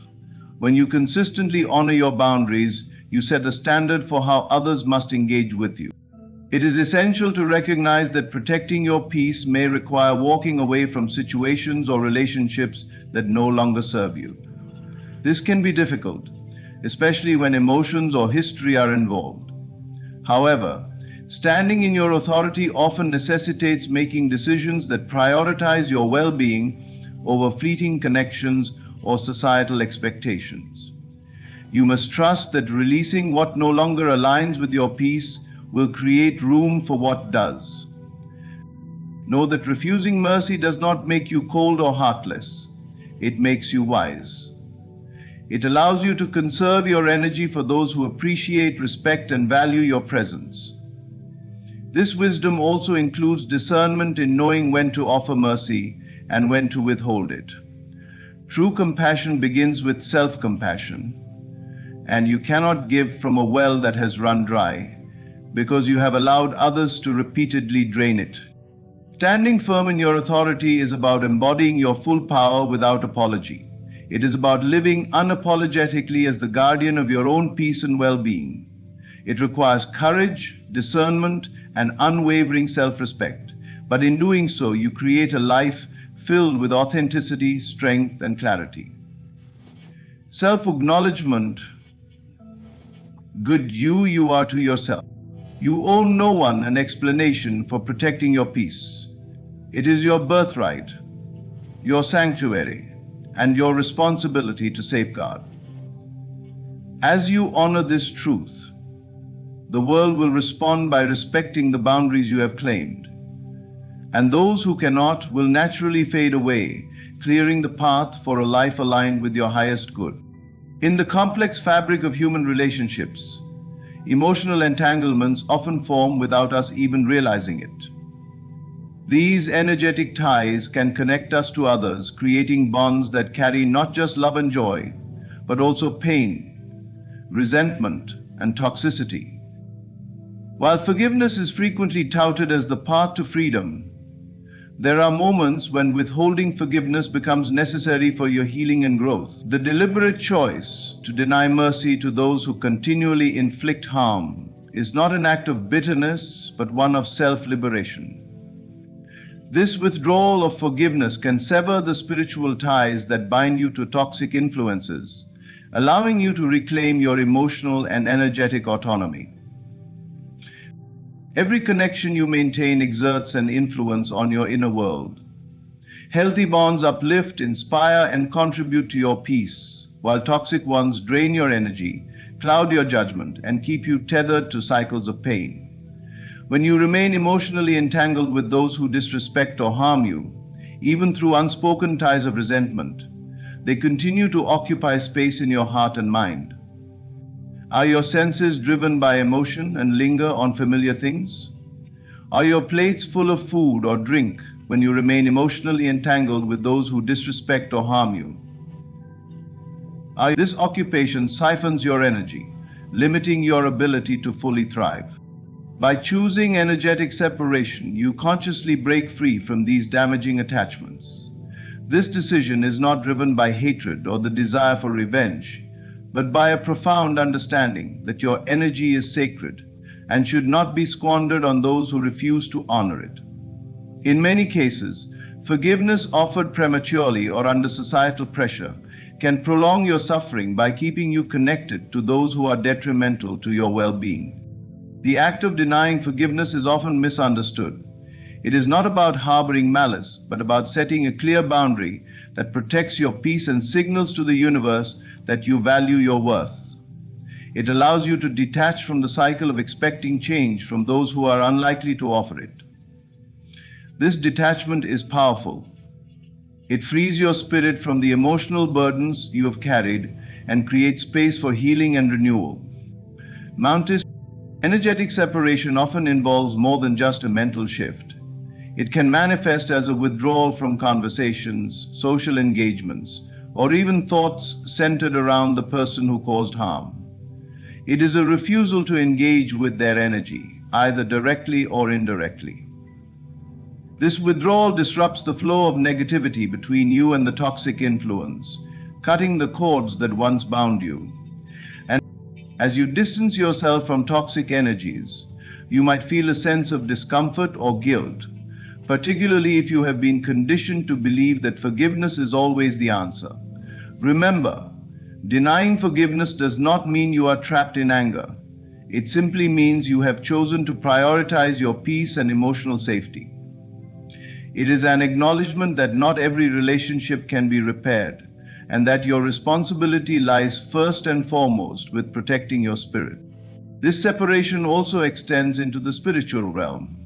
When you consistently honor your boundaries, you set a standard for how others must engage with you. It is essential to recognize that protecting your peace may require walking away from situations or relationships that no longer serve you. This can be difficult, especially when emotions or history are involved. However, standing in your authority often necessitates making decisions that prioritize your well-being over fleeting connections or societal expectations. You must trust that releasing what no longer aligns with your peace will create room for what does. Know that refusing mercy does not make you cold or heartless. It makes you wise. It allows you to conserve your energy for those who appreciate, respect, and value your presence. This wisdom also includes discernment in knowing when to offer mercy and when to withhold it. True compassion begins with self-compassion, and you cannot give from a well that has run dry, because you have allowed others to repeatedly drain it. Standing firm in your authority is about embodying your full power without apology. It is about living unapologetically as the guardian of your own peace and well-being. It requires courage, discernment, and unwavering self-respect. But in doing so, you create a life filled with authenticity, strength, and clarity. Self-acknowledgement, good you are to yourself. You owe no one an explanation for protecting your peace. It is your birthright, your sanctuary, and your responsibility to safeguard. As you honor this truth, the world will respond by respecting the boundaries you have claimed, and those who cannot will naturally fade away, clearing the path for a life aligned with your highest good. In the complex fabric of human relationships, emotional entanglements often form without us even realizing it. These energetic ties can connect us to others, creating bonds that carry not just love and joy, but also pain, resentment, and toxicity. While forgiveness is frequently touted as the path to freedom, there are moments when withholding forgiveness becomes necessary for your healing and growth. The deliberate choice to deny mercy to those who continually inflict harm is not an act of bitterness, but one of self-liberation. This withdrawal of forgiveness can sever the spiritual ties that bind you to toxic influences, allowing you to reclaim your emotional and energetic autonomy. Every connection you maintain exerts an influence on your inner world. Healthy bonds uplift, inspire, and contribute to your peace, while toxic ones drain your energy, cloud your judgment, and keep you tethered to cycles of pain. When you remain emotionally entangled with those who disrespect or harm you, even through unspoken ties of resentment, they continue to occupy space in your heart and mind. Are your senses driven by emotion and linger on familiar things? Are your plates full of food or drink when you remain emotionally entangled with those who disrespect or harm you? This occupation siphons your energy, limiting your ability to fully thrive. By choosing energetic separation, you consciously break free from these damaging attachments. This decision is not driven by hatred or the desire for revenge, but by a profound understanding that your energy is sacred and should not be squandered on those who refuse to honor it. In many cases, forgiveness offered prematurely or under societal pressure can prolong your suffering by keeping you connected to those who are detrimental to your well-being. The act of denying forgiveness is often misunderstood. It is not about harboring malice, but about setting a clear boundary that protects your peace and signals to the universe that you value your worth. It allows you to detach from the cycle of expecting change from those who are unlikely to offer it. This detachment is powerful. It frees your spirit from the emotional burdens you have carried and creates space for healing and renewal. Energetic separation often involves more than just a mental shift. It can manifest as a withdrawal from conversations, social engagements, or even thoughts centered around the person who caused harm. It is a refusal to engage with their energy, either directly or indirectly. This withdrawal disrupts the flow of negativity between you and the toxic influence, cutting the cords that once bound you. And as you distance yourself from toxic energies, you might feel a sense of discomfort or guilt, particularly if you have been conditioned to believe that forgiveness is always the answer. Remember, denying forgiveness does not mean you are trapped in anger. It simply means you have chosen to prioritize your peace and emotional safety. It is an acknowledgement that not every relationship can be repaired, and that your responsibility lies first and foremost with protecting your spirit. This separation also extends into the spiritual realm.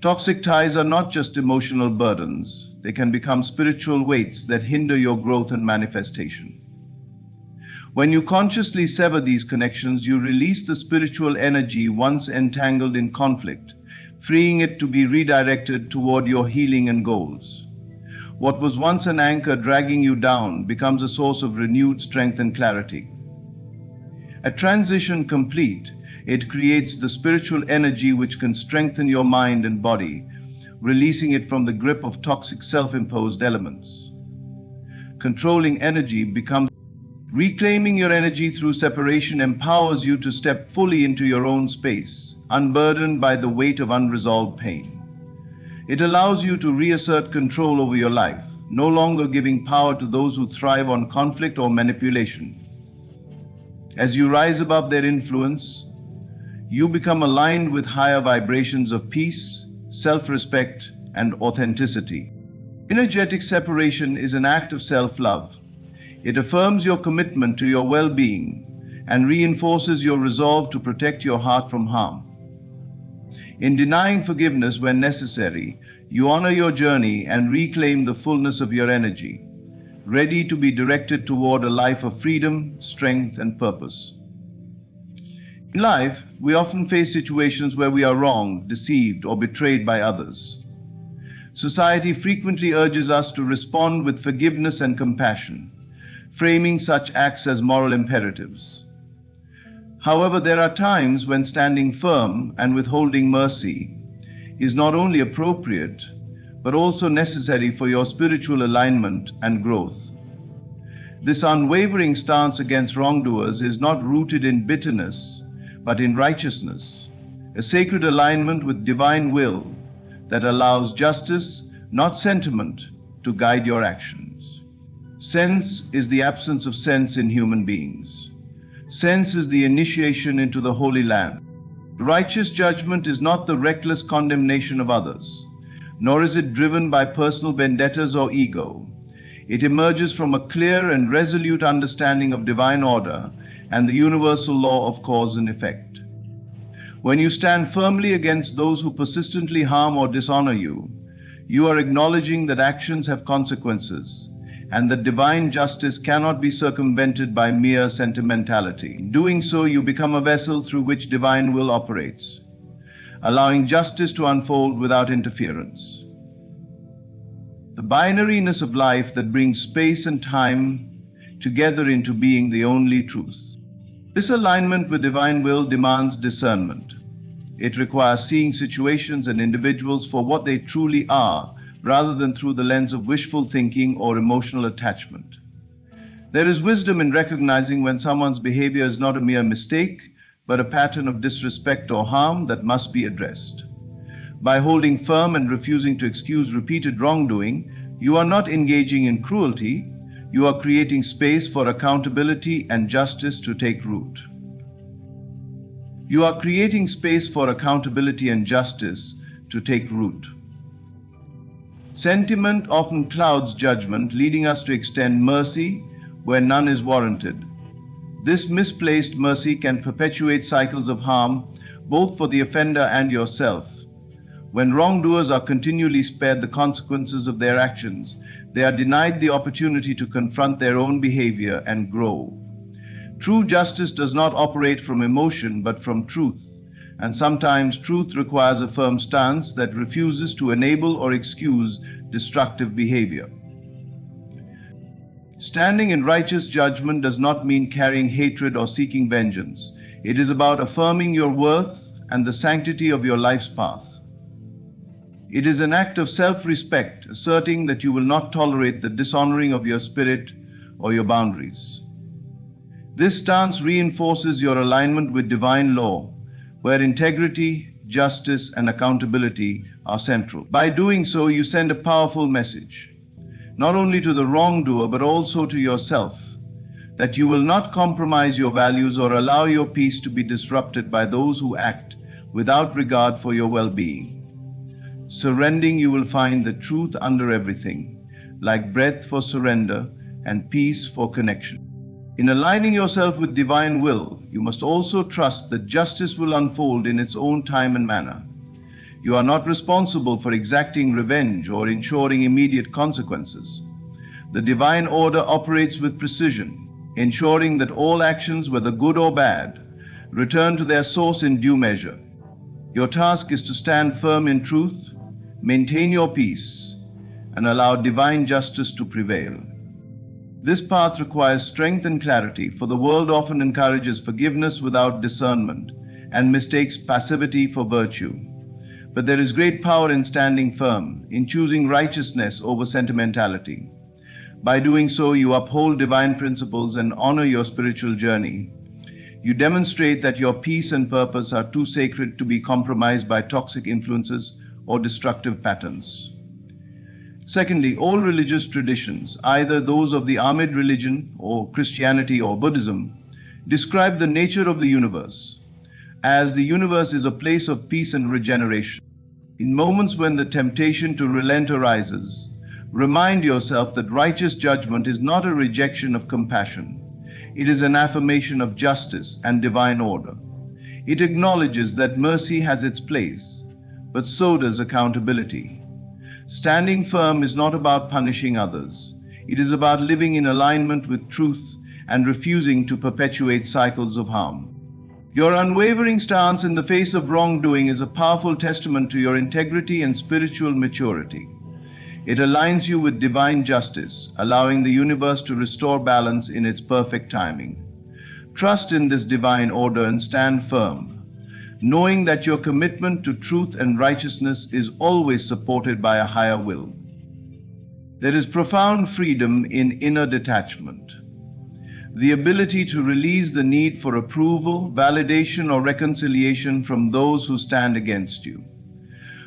Toxic ties are not just emotional burdens, they can become spiritual weights that hinder your growth and manifestation. When you consciously sever these connections, you release the spiritual energy once entangled in conflict, freeing it to be redirected toward your healing and goals. What was once an anchor dragging you down becomes a source of renewed strength and clarity. A transition complete, it creates the spiritual energy which can strengthen your mind and body, releasing it from the grip of toxic self-imposed elements. Controlling energy becomes reclaiming your energy through separation empowers you to step fully into your own space, unburdened by the weight of unresolved pain. It allows you to reassert control over your life, no longer giving power to those who thrive on conflict or manipulation. As you rise above their influence, you become aligned with higher vibrations of peace, self-respect, and authenticity. Energetic separation is an act of self-love. It affirms your commitment to your well-being and reinforces your resolve to protect your heart from harm. In denying forgiveness when necessary, you honor your journey and reclaim the fullness of your energy, ready to be directed toward a life of freedom, strength, and purpose. In life, we often face situations where we are wronged, deceived, or betrayed by others. Society frequently urges us to respond with forgiveness and compassion, framing such acts as moral imperatives. However, there are times when standing firm and withholding mercy is not only appropriate, but also necessary for your spiritual alignment and growth. This unwavering stance against wrongdoers is not rooted in bitterness, but in righteousness, a sacred alignment with divine will that allows justice, not sentiment, to guide your actions. Sense is the absence of sense in human beings. Sense is the initiation into the Holy Land. Righteous judgment is not the reckless condemnation of others, nor is it driven by personal vendettas or ego. It emerges from a clear and resolute understanding of divine order and the universal law of cause and effect. When you stand firmly against those who persistently harm or dishonor you, you are acknowledging that actions have consequences, and that divine justice cannot be circumvented by mere sentimentality. In doing so, you become a vessel through which divine will operates. allowing justice to unfold without interference. The binariness of life that brings space and time together into being the only truth. This alignment with divine will demands discernment. It requires seeing situations and individuals for what they truly are, rather than through the lens of wishful thinking or emotional attachment. There is wisdom in recognizing when someone's behavior is not a mere mistake, but a pattern of disrespect or harm that must be addressed. By holding firm and refusing to excuse repeated wrongdoing, you are not engaging in cruelty, you are creating space for accountability and justice to take root. You are creating space for accountability and justice to take root. Sentiment often clouds judgment, leading us to extend mercy where none is warranted. This misplaced mercy can perpetuate cycles of harm, both for the offender and yourself. When wrongdoers are continually spared the consequences of their actions, they are denied the opportunity to confront their own behavior and grow. True justice does not operate from emotion, but from truth, and sometimes truth requires a firm stance that refuses to enable or excuse destructive behavior. Standing in righteous judgment does not mean carrying hatred or seeking vengeance. It is about affirming your worth and the sanctity of your life's path. It is an act of self-respect, asserting that you will not tolerate the dishonoring of your spirit or your boundaries. This stance reinforces your alignment with divine law, where integrity, justice, and accountability are central. By doing so, you send a powerful message, not only to the wrongdoer, but also to yourself, that you will not compromise your values or allow your peace to be disrupted by those who act without regard for your well-being. Surrendering, you will find the truth under everything, like breath for surrender and peace for connection. In aligning yourself with divine will, you must also trust that justice will unfold in its own time and manner. You are not responsible for exacting revenge or ensuring immediate consequences. The divine order operates with precision, ensuring that all actions, whether good or bad, return to their source in due measure. Your task is to stand firm in truth, maintain your peace, and allow divine justice to prevail. This path requires strength and clarity, for the world often encourages forgiveness without discernment and mistakes passivity for virtue. But there is great power in standing firm, in choosing righteousness over sentimentality. By doing so, you uphold divine principles and honor your spiritual journey. You demonstrate that your peace and purpose are too sacred to be compromised by toxic influences or destructive patterns. Secondly, all religious traditions, either those of the Ahmed religion or Christianity or Buddhism, describe the nature of the universe, as the universe is a place of peace and regeneration. In moments when the temptation to relent arises, remind yourself that righteous judgment is not a rejection of compassion. It is an affirmation of justice and divine order. It acknowledges that mercy has its place, but so does accountability. Standing firm is not about punishing others. It is about living in alignment with truth and refusing to perpetuate cycles of harm. Your unwavering stance in the face of wrongdoing is a powerful testament to your integrity and spiritual maturity. It aligns you with divine justice, allowing the universe to restore balance in its perfect timing. Trust in this divine order and stand firm, knowing that your commitment to truth and righteousness is always supported by a higher will. There is profound freedom in inner detachment, the ability to release the need for approval, validation, or reconciliation from those who stand against you.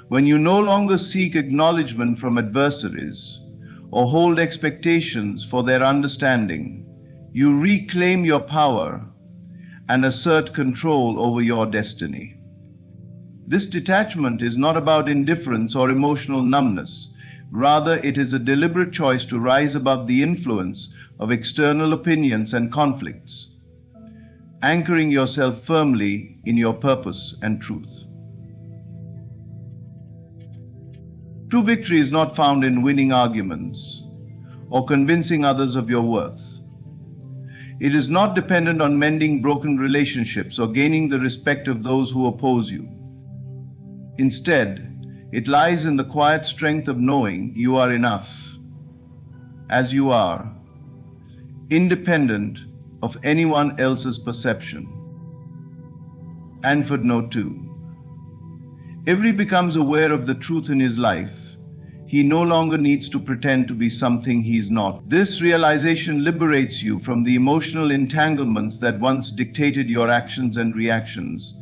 When you no longer seek acknowledgement from adversaries or hold expectations for their understanding, you reclaim your power and assert control over your destiny. This detachment is not about indifference or emotional numbness. Rather, it is a deliberate choice to rise above the influence of external opinions and conflicts, anchoring yourself firmly in your purpose and truth. True victory is not found in winning arguments or convincing others of your worth. It is not dependent on mending broken relationships or gaining the respect of those who oppose you. Instead, it lies in the quiet strength of knowing you are enough, as you are, independent of anyone else's perception. And footnote 2. If he becomes aware of the truth in his life, he no longer needs to pretend to be something he is not. This realization liberates you from the emotional entanglements that once dictated your actions and reactions,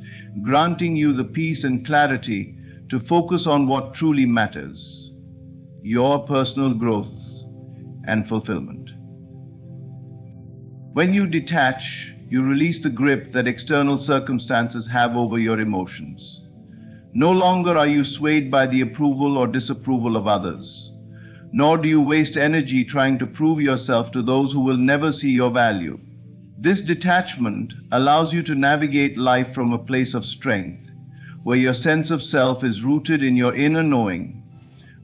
granting you the peace and clarity to focus on what truly matters, your personal growth and fulfillment. When you detach, you release the grip that external circumstances have over your emotions. No longer are you swayed by the approval or disapproval of others, nor do you waste energy trying to prove yourself to those who will never see your value. This detachment allows you to navigate life from a place of strength, where your sense of self is rooted in your inner knowing,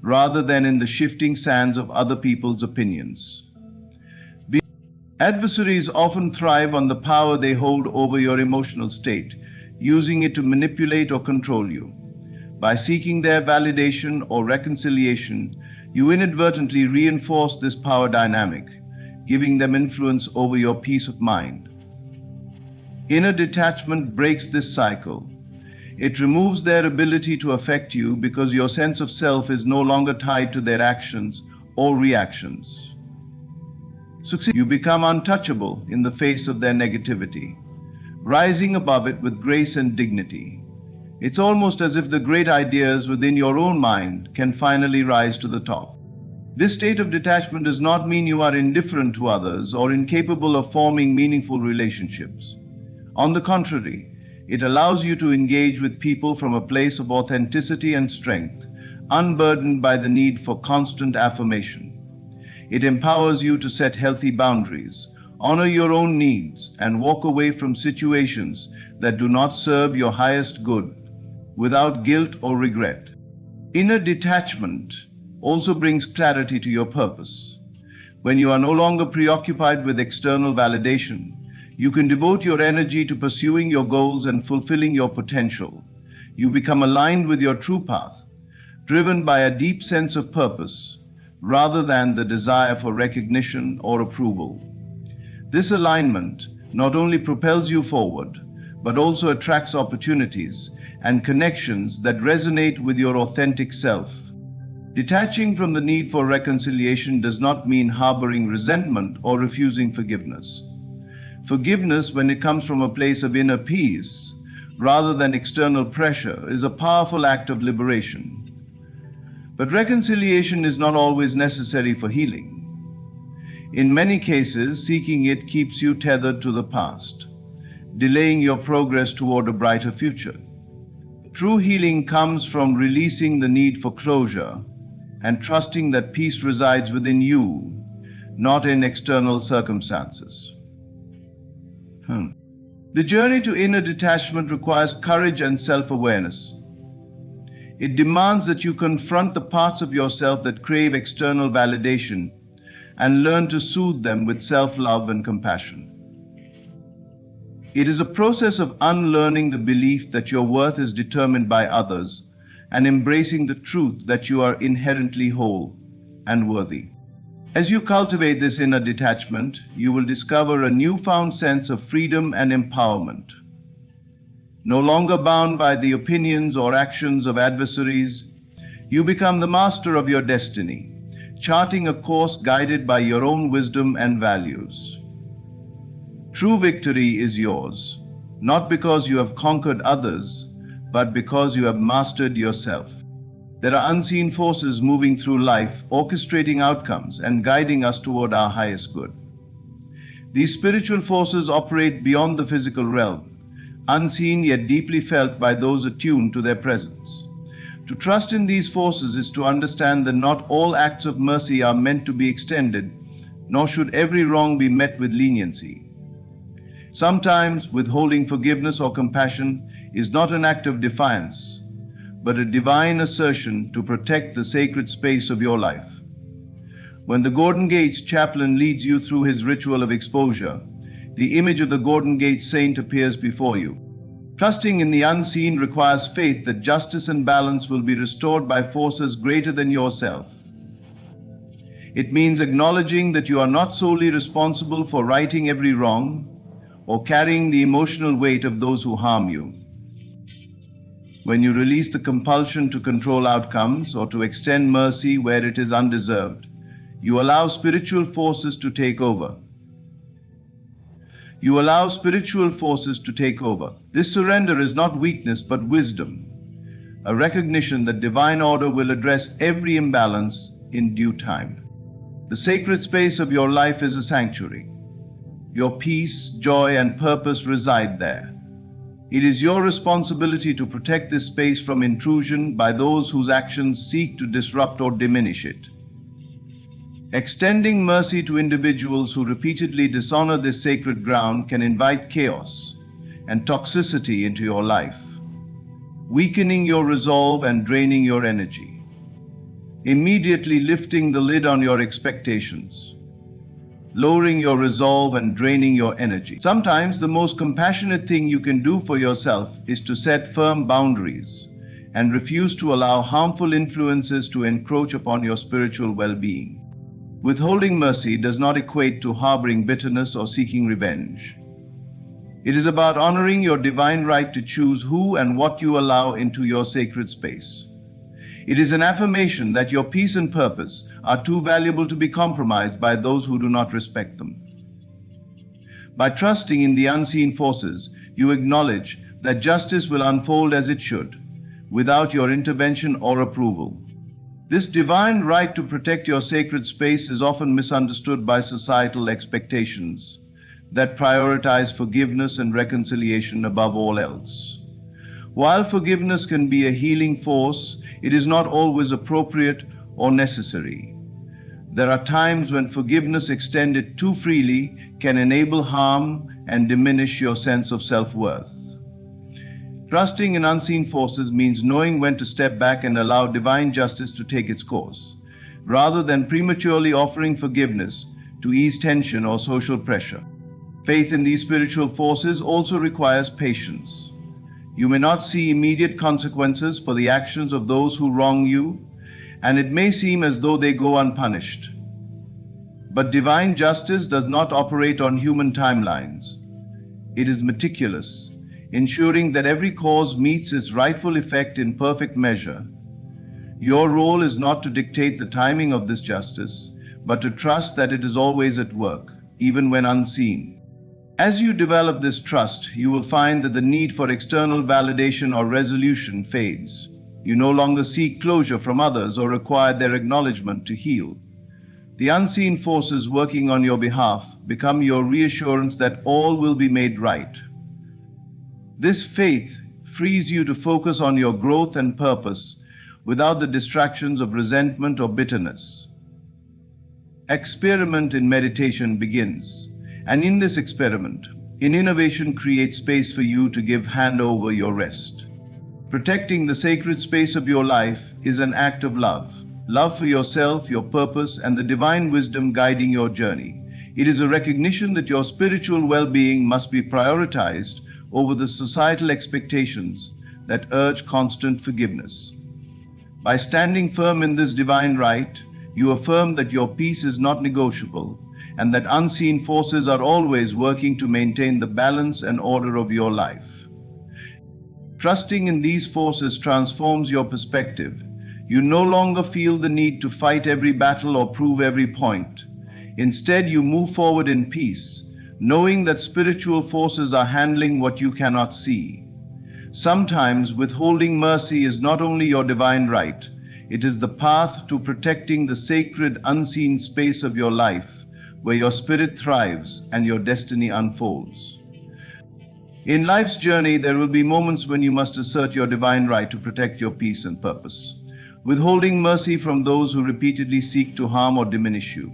rather than in the shifting sands of other people's opinions. Adversaries often thrive on the power they hold over your emotional state, using it to manipulate or control you. By seeking their validation or reconciliation, you inadvertently reinforce this power dynamic, giving them influence over your peace of mind. Inner detachment breaks this cycle. It removes their ability to affect you because your sense of self is no longer tied to their actions or reactions. You become untouchable in the face of their negativity, rising above it with grace and dignity. It's almost as if the great ideas within your own mind can finally rise to the top. This state of detachment does not mean you are indifferent to others or incapable of forming meaningful relationships. On the contrary, it allows you to engage with people from a place of authenticity and strength, unburdened by the need for constant affirmation. It empowers you to set healthy boundaries, honor your own needs, and walk away from situations that do not serve your highest good without guilt or regret. Inner detachment also brings clarity to your purpose. When you are no longer preoccupied with external validation, you can devote your energy to pursuing your goals and fulfilling your potential. You become aligned with your true path, driven by a deep sense of purpose, rather than the desire for recognition or approval. This alignment not only propels you forward, but also attracts opportunities and connections that resonate with your authentic self. Detaching from the need for reconciliation does not mean harboring resentment or refusing forgiveness. Forgiveness, when it comes from a place of inner peace, rather than external pressure, is a powerful act of liberation. But reconciliation is not always necessary for healing. In many cases, seeking it keeps you tethered to the past, delaying your progress toward a brighter future. True healing comes from releasing the need for closure and trusting that peace resides within you, not in external circumstances. The journey to inner detachment requires courage and self-awareness. It demands that you confront the parts of yourself that crave external validation and learn to soothe them with self-love and compassion. It is a process of unlearning the belief that your worth is determined by others and embracing the truth that you are inherently whole and worthy. As you cultivate this inner detachment, you will discover a newfound sense of freedom and empowerment. No longer bound by the opinions or actions of adversaries, you become the master of your destiny, charting a course guided by your own wisdom and values. True victory is yours, not because you have conquered others, but because you have mastered yourself. There are unseen forces moving through life, orchestrating outcomes and guiding us toward our highest good. These spiritual forces operate beyond the physical realm, unseen yet deeply felt by those attuned to their presence. To trust in these forces is to understand that not all acts of mercy are meant to be extended, nor should every wrong be met with leniency. Sometimes withholding forgiveness or compassion is not an act of defiance, but a divine assertion to protect the sacred space of your life. When the Golden Gates chaplain leads you through his ritual of exposure, the image of the Golden Gate saint appears before you. Trusting in the unseen requires faith that justice and balance will be restored by forces greater than yourself. It means acknowledging that you are not solely responsible for righting every wrong or carrying the emotional weight of those who harm you. When you release the compulsion to control outcomes or to extend mercy where it is undeserved, you allow spiritual forces to take over. You allow spiritual forces to take over. This surrender is not weakness but wisdom, a recognition that divine order will address every imbalance in due time. The sacred space of your life is a sanctuary. Your peace, joy, and purpose reside there. It is your responsibility to protect this space from intrusion by those whose actions seek to disrupt or diminish it. Extending mercy to individuals who repeatedly dishonor this sacred ground can invite chaos and toxicity into your life, weakening your resolve and draining your energy. Immediately lifting the lid on your expectations, lowering your resolve and draining your energy. Sometimes the most compassionate thing you can do for yourself is to set firm boundaries and refuse to allow harmful influences to encroach upon your spiritual well-being. Withholding mercy does not equate to harboring bitterness or seeking revenge. It is about honoring your divine right to choose who and what you allow into your sacred space. It is an affirmation that your peace and purpose are too valuable to be compromised by those who do not respect them. By trusting in the unseen forces, you acknowledge that justice will unfold as it should, without your intervention or approval. This divine right to protect your sacred space is often misunderstood by societal expectations that prioritize forgiveness and reconciliation above all else. While forgiveness can be a healing force, it is not always appropriate or necessary. There are times when forgiveness extended too freely can enable harm and diminish your sense of self-worth. Trusting in unseen forces means knowing when to step back and allow divine justice to take its course, rather than prematurely offering forgiveness to ease tension or social pressure. Faith in these spiritual forces also requires patience. You may not see immediate consequences for the actions of those who wrong you, and it may seem as though they go unpunished. But divine justice does not operate on human timelines. It is meticulous, ensuring that every cause meets its rightful effect in perfect measure. Your role is not to dictate the timing of this justice, but to trust that it is always at work, even when unseen. As you develop this trust, you will find that the need for external validation or resolution fades. You no longer seek closure from others or require their acknowledgement to heal. The unseen forces working on your behalf become your reassurance that all will be made right. This faith frees you to focus on your growth and purpose without the distractions of resentment or bitterness. Experiment in meditation begins, and in this experiment, innovation creates space for you to give hand over your rest. Protecting the sacred space of your life is an act of love. Love for yourself, your purpose, and the divine wisdom guiding your journey. It is a recognition that your spiritual well-being must be prioritized over the societal expectations that urge constant forgiveness. By standing firm in this divine right, you affirm that your peace is not negotiable and that unseen forces are always working to maintain the balance and order of your life. Trusting in these forces transforms your perspective. You no longer feel the need to fight every battle or prove every point. Instead, you move forward in peace, knowing that spiritual forces are handling what you cannot see. Sometimes withholding mercy is not only your divine right, it is the path to protecting the sacred, unseen space of your life, where your spirit thrives and your destiny unfolds. In life's journey, there will be moments when you must assert your divine right to protect your peace and purpose, withholding mercy from those who repeatedly seek to harm or diminish you.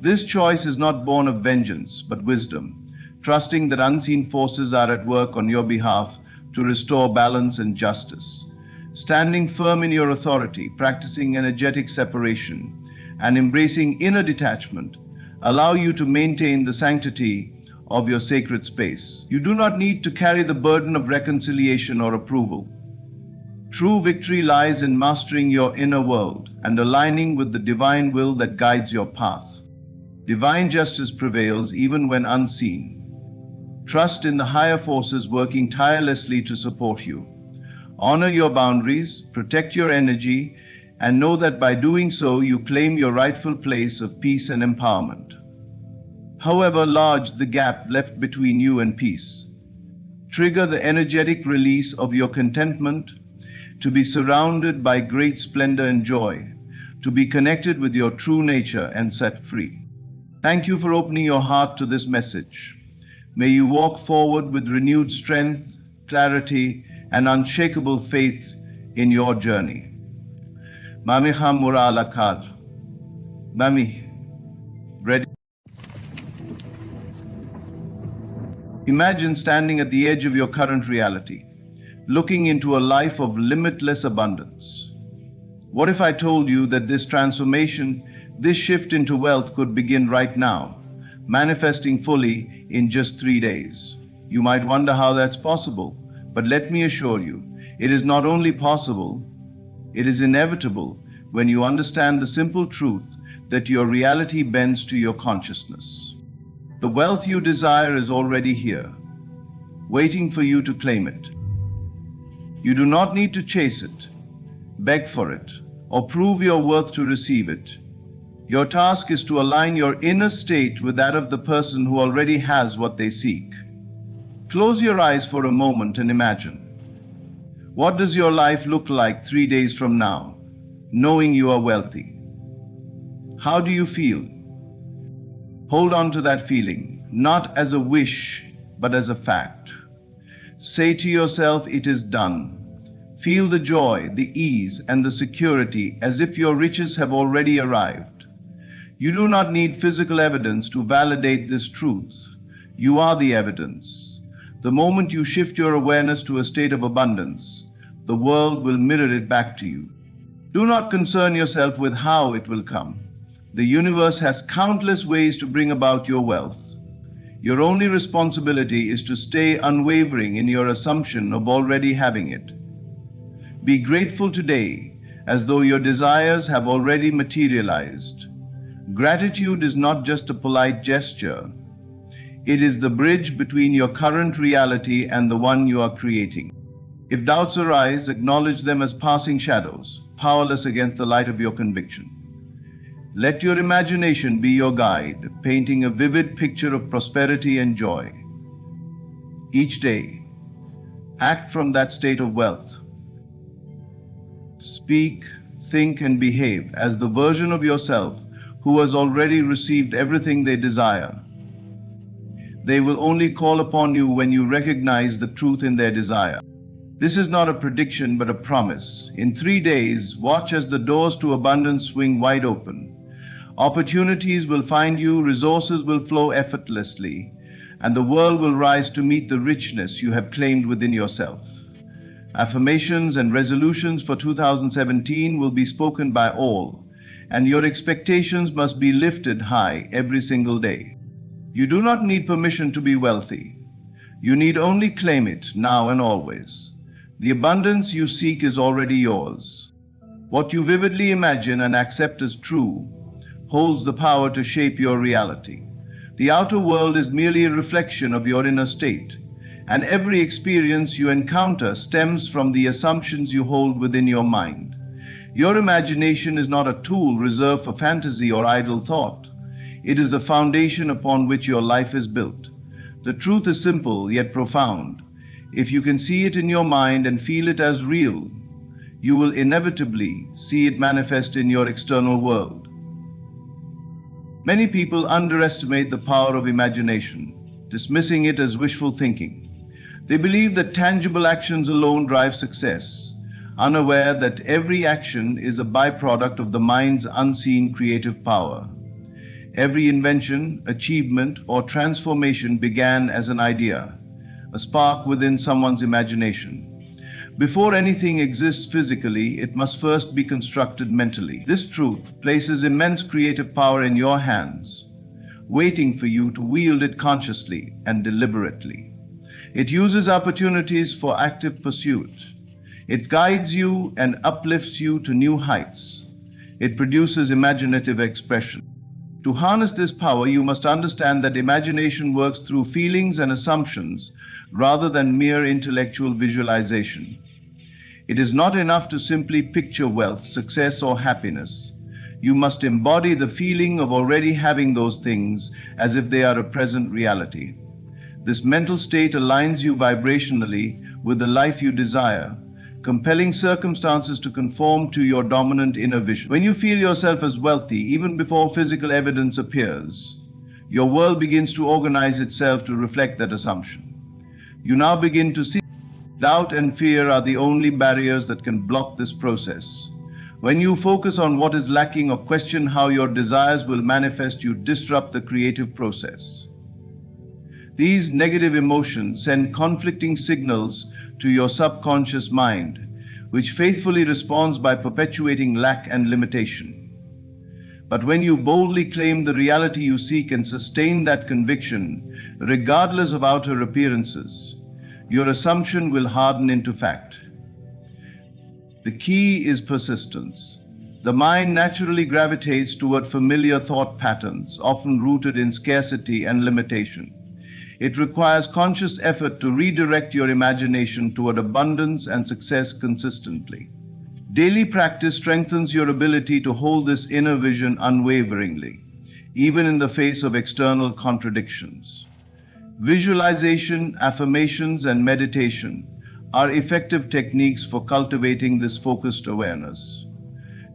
This choice is not born of vengeance, but wisdom, trusting that unseen forces are at work on your behalf to restore balance and justice. Standing firm in your authority, practicing energetic separation, and embracing inner detachment allow you to maintain the sanctity of your sacred space. You do not need to carry the burden of reconciliation or approval. True victory lies in mastering your inner world and aligning with the divine will that guides your path. Divine justice prevails even when unseen. Trust in the higher forces working tirelessly to support you. Honor your boundaries, protect your energy, and know that by doing so you claim your rightful place of peace and empowerment. However large the gap left between you and peace, trigger the energetic release of your contentment, to be surrounded by great splendor and joy, to be connected with your true nature and set free. Thank you for opening your heart to this message. May you walk forward with renewed strength, clarity, and unshakable faith in your journey. Mami Mura Alakar. Mami, ready? Imagine standing at the edge of your current reality, looking into a life of limitless abundance. What if I told you that this transformation, this shift into wealth could begin right now, manifesting fully in just 3 days? You might wonder how that's possible, but let me assure you, it is not only possible, it is inevitable when you understand the simple truth that your reality bends to your consciousness. The wealth you desire is already here, waiting for you to claim it. You do not need to chase it, beg for it, or prove your worth to receive it. Your task is to align your inner state with that of the person who already has what they seek. Close your eyes for a moment and imagine. What does your life look like 3 days from now, knowing you are wealthy? How do you feel? Hold on to that feeling, not as a wish, but as a fact. Say to yourself, it is done. Feel the joy, the ease, and the security as if your riches have already arrived. You do not need physical evidence to validate this truth. You are the evidence. The moment you shift your awareness to a state of abundance, the world will mirror it back to you. Do not concern yourself with how it will come. The universe has countless ways to bring about your wealth. Your only responsibility is to stay unwavering in your assumption of already having it. Be grateful today as though your desires have already materialized. Gratitude is not just a polite gesture. It is the bridge between your current reality and the one you are creating. If doubts arise, acknowledge them as passing shadows, powerless against the light of your conviction. Let your imagination be your guide, painting a vivid picture of prosperity and joy. Each day, act from that state of wealth. Speak, think, and behave as the version of yourself who has already received everything they desire. They will only call upon you when you recognize the truth in their desire. This is not a prediction, but a promise. In 3 days, watch as the doors to abundance swing wide open. Opportunities will find you, resources will flow effortlessly, and the world will rise to meet the richness you have claimed within yourself. Affirmations and resolutions for 2017 will be spoken by all, and your expectations must be lifted high every single day. You do not need permission to be wealthy. You need only claim it now and always. The abundance you seek is already yours. What you vividly imagine and accept as true holds the power to shape your reality. The outer world is merely a reflection of your inner state, and every experience you encounter stems from the assumptions you hold within your mind. Your imagination is not a tool reserved for fantasy or idle thought. It is the foundation upon which your life is built. The truth is simple yet profound. If you can see it in your mind and feel it as real, you will inevitably see it manifest in your external world. Many people underestimate the power of imagination, dismissing it as wishful thinking. They believe that tangible actions alone drive success, unaware that every action is a byproduct of the mind's unseen creative power. Every invention, achievement, or transformation began as an idea, a spark within someone's imagination. Before anything exists physically, it must first be constructed mentally. This truth places immense creative power in your hands. waiting for you to wield it consciously and deliberately. It uses opportunities for active pursuit. It guides you and uplifts you to new heights. It produces imaginative expression. To harness this power, you must understand that imagination works through feelings and assumptions rather than mere intellectual visualization. It is not enough to simply picture wealth, success, or happiness. You must embody the feeling of already having those things as if they are a present reality. This mental state aligns you vibrationally with the life you desire, compelling circumstances to conform to your dominant inner vision. When you feel yourself as wealthy, even before physical evidence appears, your world begins to organize itself to reflect that assumption. You now begin to see doubt and fear are the only barriers that can block this process. When you focus on what is lacking or question how your desires will manifest, you disrupt the creative process. These negative emotions send conflicting signals to your subconscious mind, which faithfully responds by perpetuating lack and limitation. But when you boldly claim the reality you seek and sustain that conviction, regardless of outer appearances, your assumption will harden into fact. The key is persistence. The mind naturally gravitates toward familiar thought patterns, often rooted in scarcity and limitation. It requires conscious effort to redirect your imagination toward abundance and success consistently. Daily practice strengthens your ability to hold this inner vision unwaveringly, even in the face of external contradictions. Visualization, affirmations, and meditation are effective techniques for cultivating this focused awareness.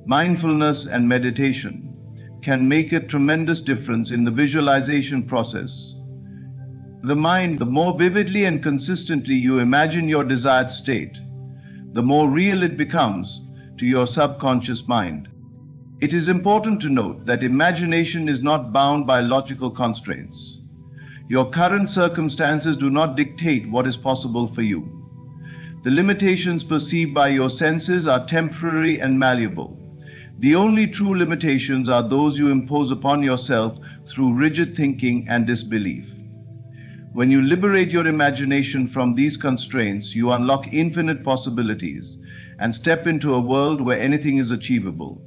Mindfulness and meditation can make a tremendous difference in the visualization process. The more vividly and consistently you imagine your desired state, the more real it becomes to your subconscious mind. It is important to note that imagination is not bound by logical constraints. Your current circumstances do not dictate what is possible for you. The limitations perceived by your senses are temporary and malleable. The only true limitations are those you impose upon yourself through rigid thinking and disbelief. When you liberate your imagination from these constraints, you unlock infinite possibilities and step into a world where anything is achievable.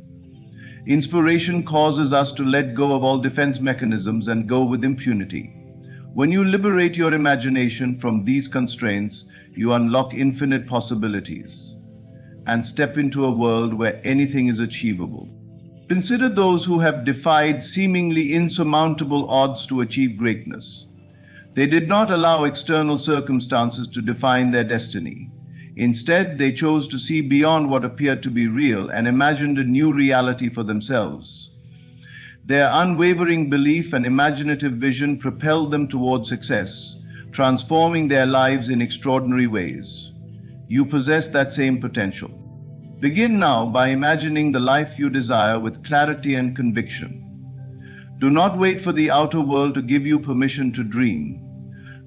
Inspiration causes us to let go of all defense mechanisms and go with impunity. When you liberate your imagination from these constraints, you unlock infinite possibilities and step into a world where anything is achievable. Consider those who have defied seemingly insurmountable odds to achieve greatness. They did not allow external circumstances to define their destiny. Instead, they chose to see beyond what appeared to be real and imagined a new reality for themselves. Their unwavering belief and imaginative vision propelled them toward success, transforming their lives in extraordinary ways. You possess that same potential. Begin now by imagining the life you desire with clarity and conviction. Do not wait for the outer world to give you permission to dream.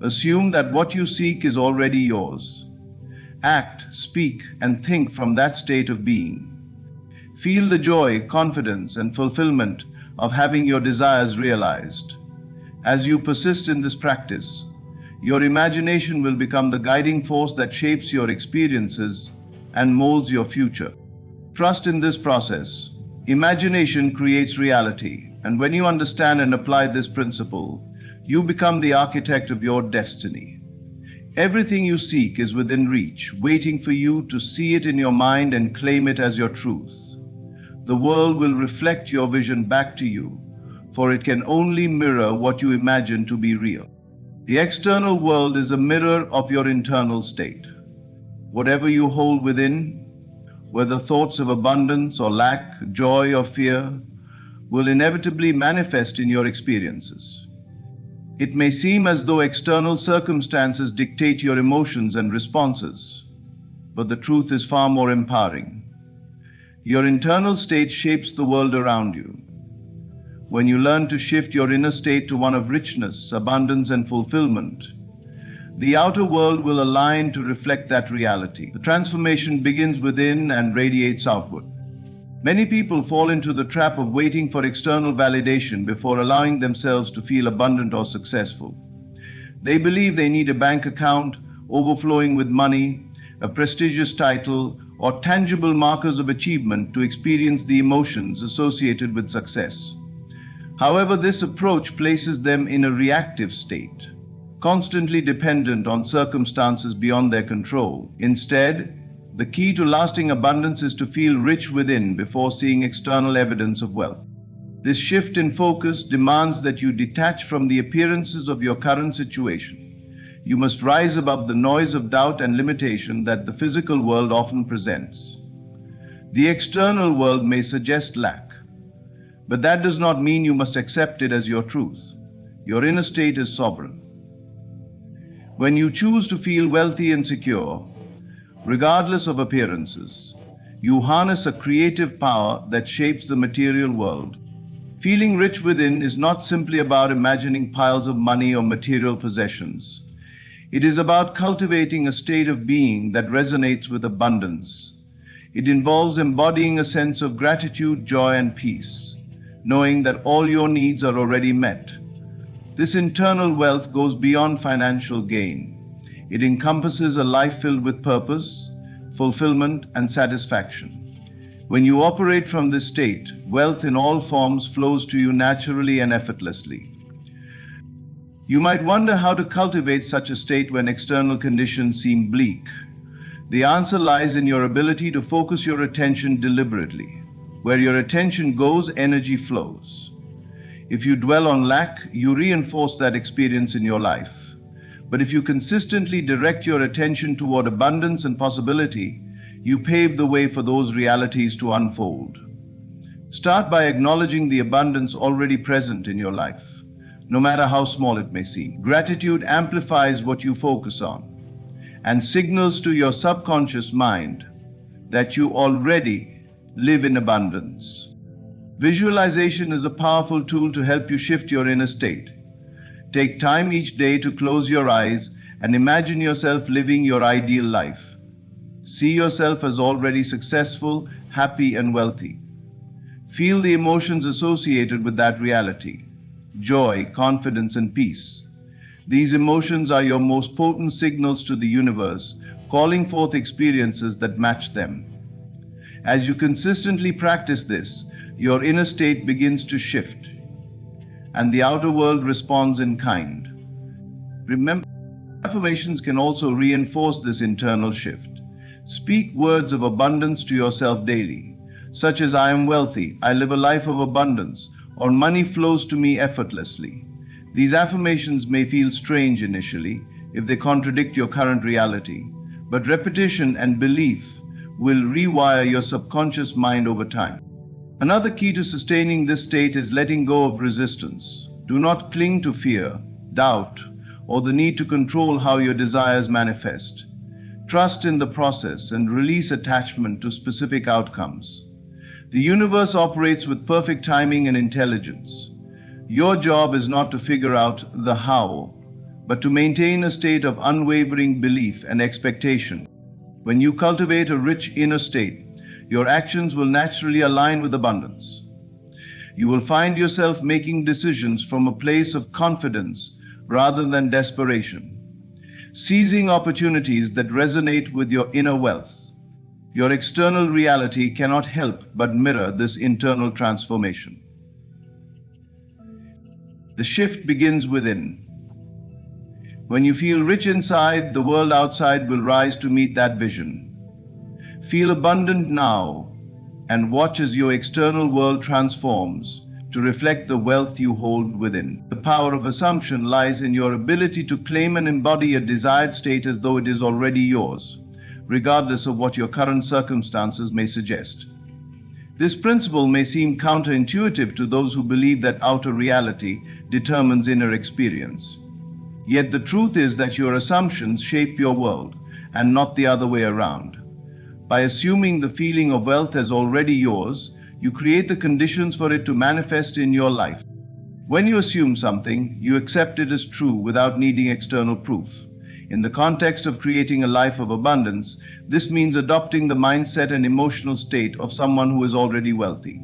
Assume that what you seek is already yours. Act, speak, and think from that state of being. Feel the joy, confidence, and fulfillment of having your desires realized. As you persist in this practice, your imagination will become the guiding force that shapes your experiences and molds your future. Trust in this process. Imagination creates reality, and when you understand and apply this principle, you become the architect of your destiny. Everything you seek is within reach, waiting for you to see it in your mind and claim it as your truth. The world will reflect your vision back to you, for it can only mirror what you imagine to be real. The external world is a mirror of your internal state. Whatever you hold within, whether thoughts of abundance or lack, joy or fear, will inevitably manifest in your experiences. It may seem as though external circumstances dictate your emotions and responses, but the truth is far more empowering. Your internal state shapes the world around you. When you learn to shift your inner state to one of richness, abundance, and fulfillment, the outer world will align to reflect that reality. The transformation begins within and radiates outward. Many people fall into the trap of waiting for external validation before allowing themselves to feel abundant or successful. They believe they need a bank account overflowing with money, a prestigious title, or tangible markers of achievement to experience the emotions associated with success. However, this approach places them in a reactive state, constantly dependent on circumstances beyond their control. Instead, the key to lasting abundance is to feel rich within before seeing external evidence of wealth. This shift in focus demands that you detach from the appearances of your current situation. You must rise above the noise of doubt and limitation that the physical world often presents. The external world may suggest lack, but that does not mean you must accept it as your truth. Your inner state is sovereign. When you choose to feel wealthy and secure, regardless of appearances, you harness a creative power that shapes the material world. Feeling rich within is not simply about imagining piles of money or material possessions. It is about cultivating a state of being that resonates with abundance. It involves embodying a sense of gratitude, joy, and peace, knowing that all your needs are already met. This internal wealth goes beyond financial gain. It encompasses a life filled with purpose, fulfillment, and satisfaction. When you operate from this state, wealth in all forms flows to you naturally and effortlessly. You might wonder how to cultivate such a state when external conditions seem bleak. The answer lies in your ability to focus your attention deliberately. Where your attention goes, energy flows. If you dwell on lack, you reinforce that experience in your life. But if you consistently direct your attention toward abundance and possibility, you pave the way for those realities to unfold. Start by acknowledging the abundance already present in your life, no matter how small it may seem. Gratitude amplifies what you focus on and signals to your subconscious mind that you already live in abundance. Visualization is a powerful tool to help you shift your inner state. Take time each day to close your eyes and imagine yourself living your ideal life. See yourself as already successful, happy, and wealthy. Feel the emotions associated with that reality: joy, confidence, and peace. These emotions are your most potent signals to the universe, calling forth experiences that match them. As you consistently practice this, your inner state begins to shift, and the outer world responds in kind. Remember, affirmations can also reinforce this internal shift. Speak words of abundance to yourself daily, such as "I am wealthy, I live a life of abundance," or "money flows to me effortlessly." These affirmations may feel strange initially if they contradict your current reality, but repetition and belief will rewire your subconscious mind over time. Another key to sustaining this state is letting go of resistance. Do not cling to fear, doubt, or the need to control how your desires manifest. Trust in the process and release attachment to specific outcomes. The universe operates with perfect timing and intelligence. Your job is not to figure out the how, but to maintain a state of unwavering belief and expectation. When you cultivate a rich inner state, your actions will naturally align with abundance. You will find yourself making decisions from a place of confidence rather than desperation, seizing opportunities that resonate with your inner wealth. Your external reality cannot help but mirror this internal transformation. The shift begins within. When you feel rich inside, the world outside will rise to meet that vision. Feel abundant now and watch as your external world transforms to reflect the wealth you hold within. The power of assumption lies in your ability to claim and embody a desired state as though it is already yours, regardless of what your current circumstances may suggest. This principle may seem counterintuitive to those who believe that outer reality determines inner experience. Yet the truth is that your assumptions shape your world, and not the other way around. By assuming the feeling of wealth as already yours, you create the conditions for it to manifest in your life. When you assume something, you accept it as true without needing external proof. In the context of creating a life of abundance, this means adopting the mindset and emotional state of someone who is already wealthy.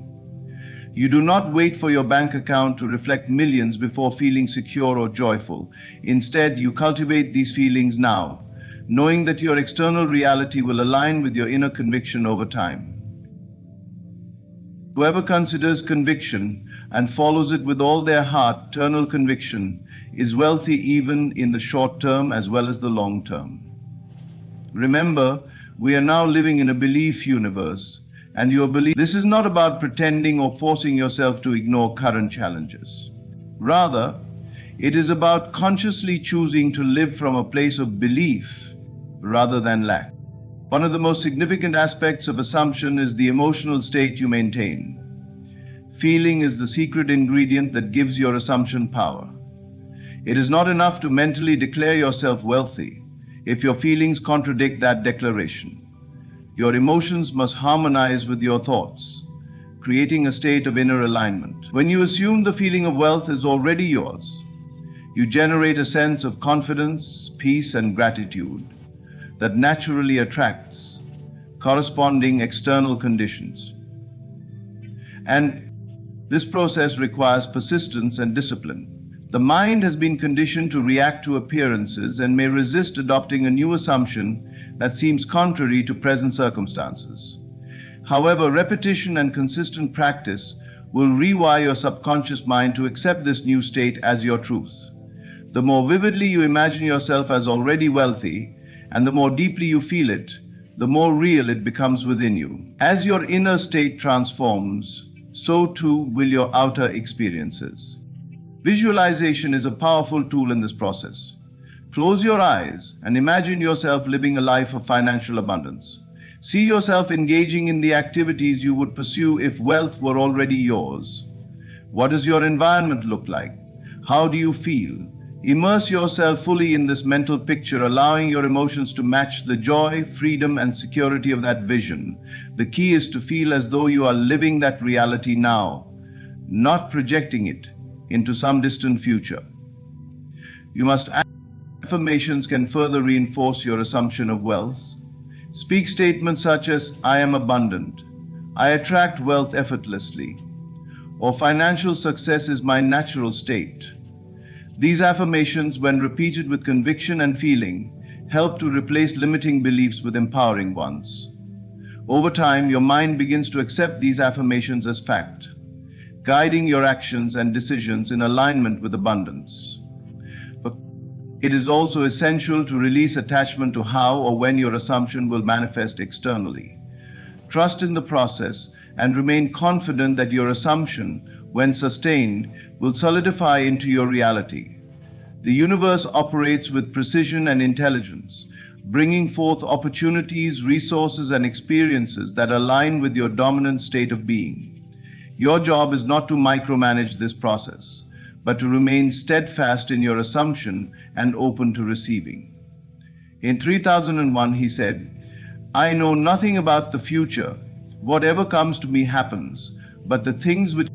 You do not wait for your bank account to reflect millions before feeling secure or joyful. Instead, you cultivate these feelings now, knowing that your external reality will align with your inner conviction over time. Whoever considers conviction and follows it with all their heart, eternal conviction, is wealthy even in the short term as well as the long term. Remember, we are now living in a belief universe, and your belief. This is not about pretending or forcing yourself to ignore current challenges. Rather, it is about consciously choosing to live from a place of belief rather than lack. One of the most significant aspects of assumption is the emotional state you maintain. Feeling is the secret ingredient that gives your assumption power. It is not enough to mentally declare yourself wealthy if your feelings contradict that declaration. Your emotions must harmonize with your thoughts, creating a state of inner alignment. When you assume the feeling of wealth is already yours, you generate a sense of confidence, peace, and gratitude that naturally attracts corresponding external conditions. And this process requires persistence and discipline. The mind has been conditioned to react to appearances and may resist adopting a new assumption that seems contrary to present circumstances. However, repetition and consistent practice will rewire your subconscious mind to accept this new state as your truth. The more vividly you imagine yourself as already wealthy, and the more deeply you feel it, the more real it becomes within you. As your inner state transforms, so too will your outer experiences. Visualization is a powerful tool in this process. Close your eyes and imagine yourself living a life of financial abundance. See yourself engaging in the activities you would pursue if wealth were already yours. What does your environment look like? How do you feel? Immerse yourself fully in this mental picture, allowing your emotions to match the joy, freedom, and security of that vision. The key is to feel as though you are living that reality now, not projecting it into some distant future. You must affirmations can further reinforce your assumption of wealth. Speak statements such as, I am abundant, I attract wealth effortlessly, or financial success is my natural state. These affirmations, when repeated with conviction and feeling, help to replace limiting beliefs with empowering ones. Over time, your mind begins to accept these affirmations as fact, guiding your actions and decisions in alignment with abundance. But it is also essential to release attachment to how or when your assumption will manifest externally. Trust in the process and remain confident that your assumption, when sustained, will solidify into your reality. The universe operates with precision and intelligence, bringing forth opportunities, resources, and experiences that align with your dominant state of being. Your job is not to micromanage this process, but to remain steadfast in your assumption and open to receiving. In 3001, he said, I know nothing about the future. Whatever comes to me happens, but the things which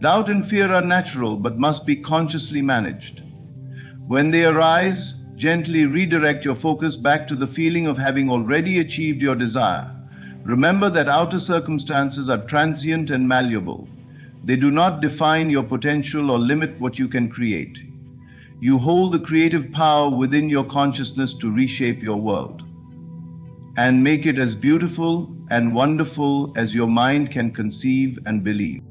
doubt and fear are natural but must be consciously managed. When they arise, gently redirect your focus back to the feeling of having already achieved your desire. Remember that outer circumstances are transient and malleable. They do not define your potential or limit what you can create. You hold the creative power within your consciousness to reshape your world and make it as beautiful and wonderful as your mind can conceive and believe.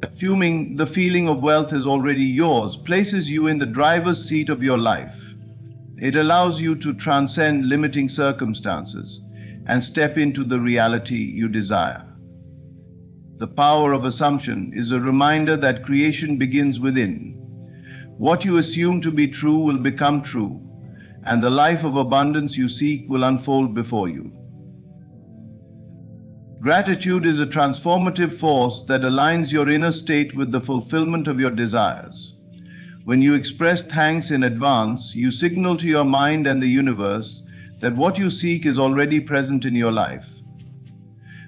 Assuming the feeling of wealth is already yours places you in the driver's seat of your life. It allows you to transcend limiting circumstances and step into the reality you desire. The power of assumption is a reminder that creation begins within. What you assume to be true will become true, and the life of abundance you seek will unfold before you. Gratitude is a transformative force that aligns your inner state with the fulfillment of your desires. When you express thanks in advance, you signal to your mind and the universe that what you seek is already present in your life.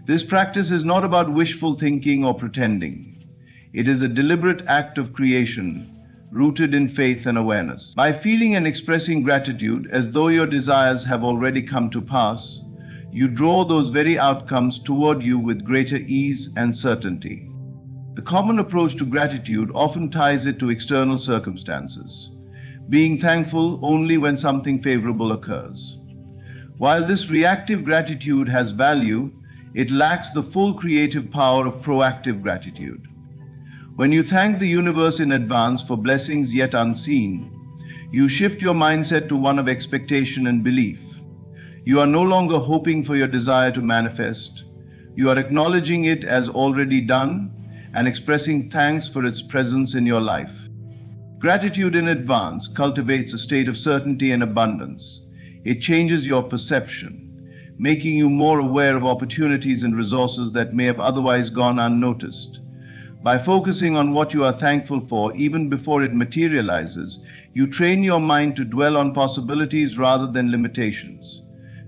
This practice is not about wishful thinking or pretending. It is a deliberate act of creation, rooted in faith and awareness. By feeling and expressing gratitude as though your desires have already come to pass, you draw those very outcomes toward you with greater ease and certainty. The common approach to gratitude often ties it to external circumstances, being thankful only when something favorable occurs. While this reactive gratitude has value, it lacks the full creative power of proactive gratitude. When you thank the universe in advance for blessings yet unseen, you shift your mindset to one of expectation and belief. You are no longer hoping for your desire to manifest. You are acknowledging it as already done and expressing thanks for its presence in your life. Gratitude in advance cultivates a state of certainty and abundance. It changes your perception, making you more aware of opportunities and resources that may have otherwise gone unnoticed. By focusing on what you are thankful for even before it materializes, you train your mind to dwell on possibilities rather than limitations.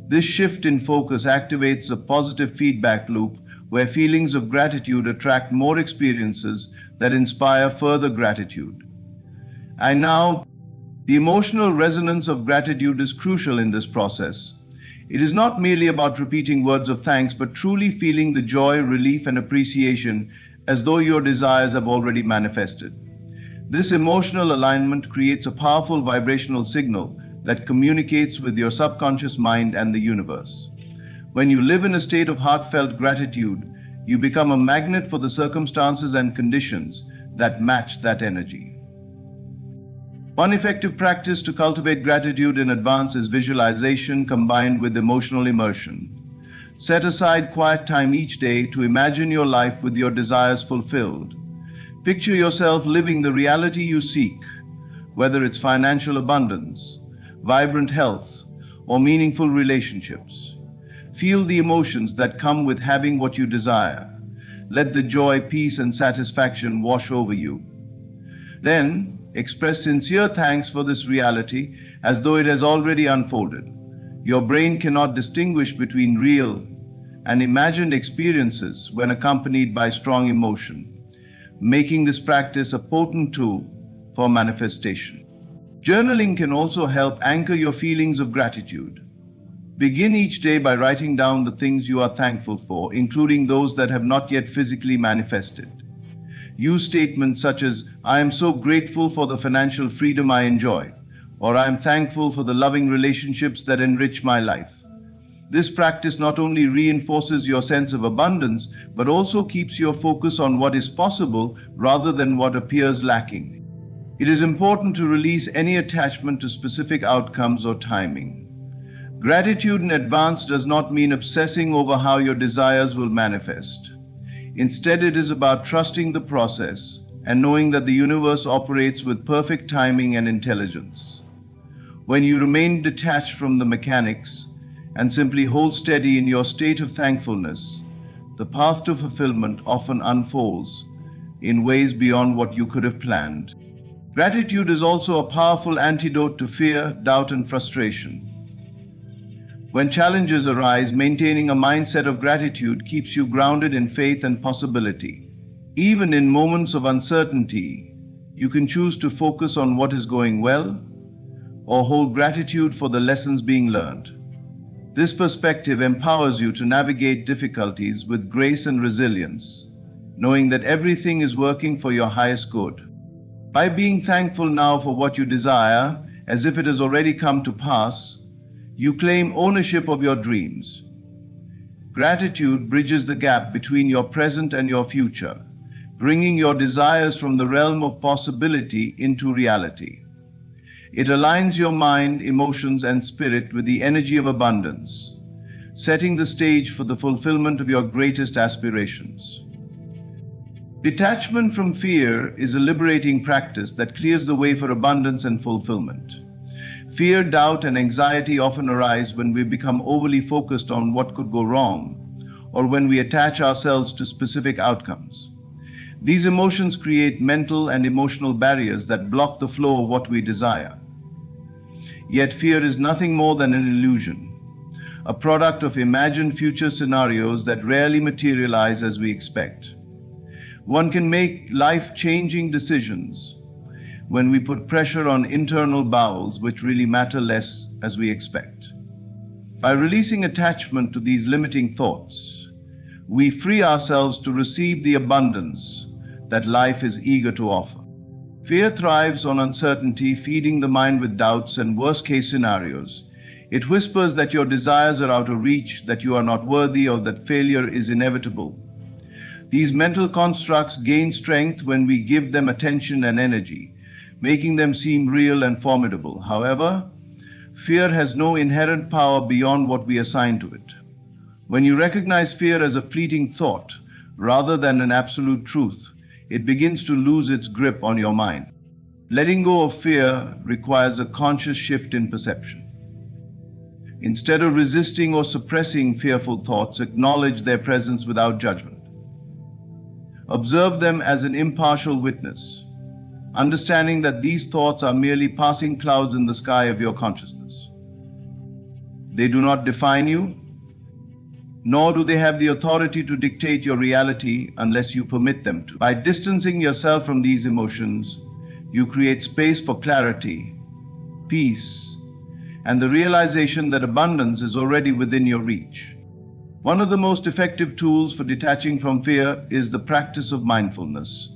This shift in focus activates a positive feedback loop where feelings of gratitude attract more experiences that inspire further gratitude. And now, the emotional resonance of gratitude is crucial in this process. It is not merely about repeating words of thanks, but truly feeling the joy, relief, and appreciation as though your desires have already manifested. This emotional alignment creates a powerful vibrational signal that communicates with your subconscious mind and the universe. When you live in a state of heartfelt gratitude, you become a magnet for the circumstances and conditions that match that energy. One effective practice to cultivate gratitude in advance is visualization combined with emotional immersion. Set aside quiet time each day to imagine your life with your desires fulfilled. Picture yourself living the reality you seek, whether it's financial abundance, vibrant health, or meaningful relationships. Feel the emotions that come with having what you desire. Let the joy, peace, and satisfaction wash over you. Then, express sincere thanks for this reality as though it has already unfolded. Your brain cannot distinguish between real and imagined experiences when accompanied by strong emotion, making this practice a potent tool for manifestation. Journaling can also help anchor your feelings of gratitude. Begin each day by writing down the things you are thankful for, including those that have not yet physically manifested. Use statements such as, "I am so grateful for the financial freedom I enjoy," or "I am thankful for the loving relationships that enrich my life." This practice not only reinforces your sense of abundance, but also keeps your focus on what is possible rather than what appears lacking. It is important to release any attachment to specific outcomes or timing. Gratitude in advance does not mean obsessing over how your desires will manifest. Instead, it is about trusting the process and knowing that the universe operates with perfect timing and intelligence. When you remain detached from the mechanics and simply hold steady in your state of thankfulness, the path to fulfillment often unfolds in ways beyond what you could have planned. Gratitude is also a powerful antidote to fear, doubt, and frustration. When challenges arise, maintaining a mindset of gratitude keeps you grounded in faith and possibility. Even in moments of uncertainty, you can choose to focus on what is going well or hold gratitude for the lessons being learned. This perspective empowers you to navigate difficulties with grace and resilience, knowing that everything is working for your highest good. By being thankful now for what you desire, as if it has already come to pass, you claim ownership of your dreams. Gratitude bridges the gap between your present and your future, bringing your desires from the realm of possibility into reality. It aligns your mind, emotions, and spirit with the energy of abundance, setting the stage for the fulfillment of your greatest aspirations. Detachment from fear is a liberating practice that clears the way for abundance and fulfillment. Fear, doubt, and anxiety often arise when we become overly focused on what could go wrong, or when we attach ourselves to specific outcomes. These emotions create mental and emotional barriers that block the flow of what we desire. Yet fear is nothing more than an illusion, a product of imagined future scenarios that rarely materialize as we expect. One can make life-changing decisions when we put pressure on internal bowels which really matter less as we expect. By releasing attachment to these limiting thoughts, we free ourselves to receive the abundance that life is eager to offer. Fear thrives on uncertainty, feeding the mind with doubts and worst-case scenarios. It whispers that your desires are out of reach, that you are not worthy, or that failure is inevitable. These mental constructs gain strength when we give them attention and energy, making them seem real and formidable. However, fear has no inherent power beyond what we assign to it. When you recognize fear as a fleeting thought rather than an absolute truth, it begins to lose its grip on your mind. Letting go of fear requires a conscious shift in perception. Instead of resisting or suppressing fearful thoughts, acknowledge their presence without judgment. Observe them as an impartial witness, understanding that these thoughts are merely passing clouds in the sky of your consciousness. They do not define you, nor do they have the authority to dictate your reality unless you permit them to. By distancing yourself from these emotions, you create space for clarity, peace, and the realization that abundance is already within your reach. One of the most effective tools for detaching from fear is the practice of mindfulness.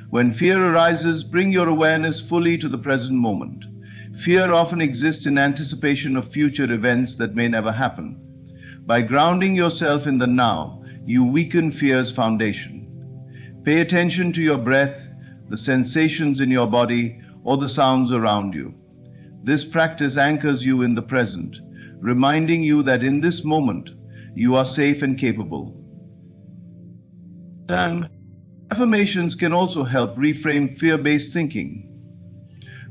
When fear arises, bring your awareness fully to the present moment. Fear often exists in anticipation of future events that may never happen. By grounding yourself in the now, you weaken fear's foundation. Pay attention to your breath, the sensations in your body, or the sounds around you. This practice anchors you in the present, reminding you that in this moment, you are safe and capable. Affirmations can also help reframe fear-based thinking.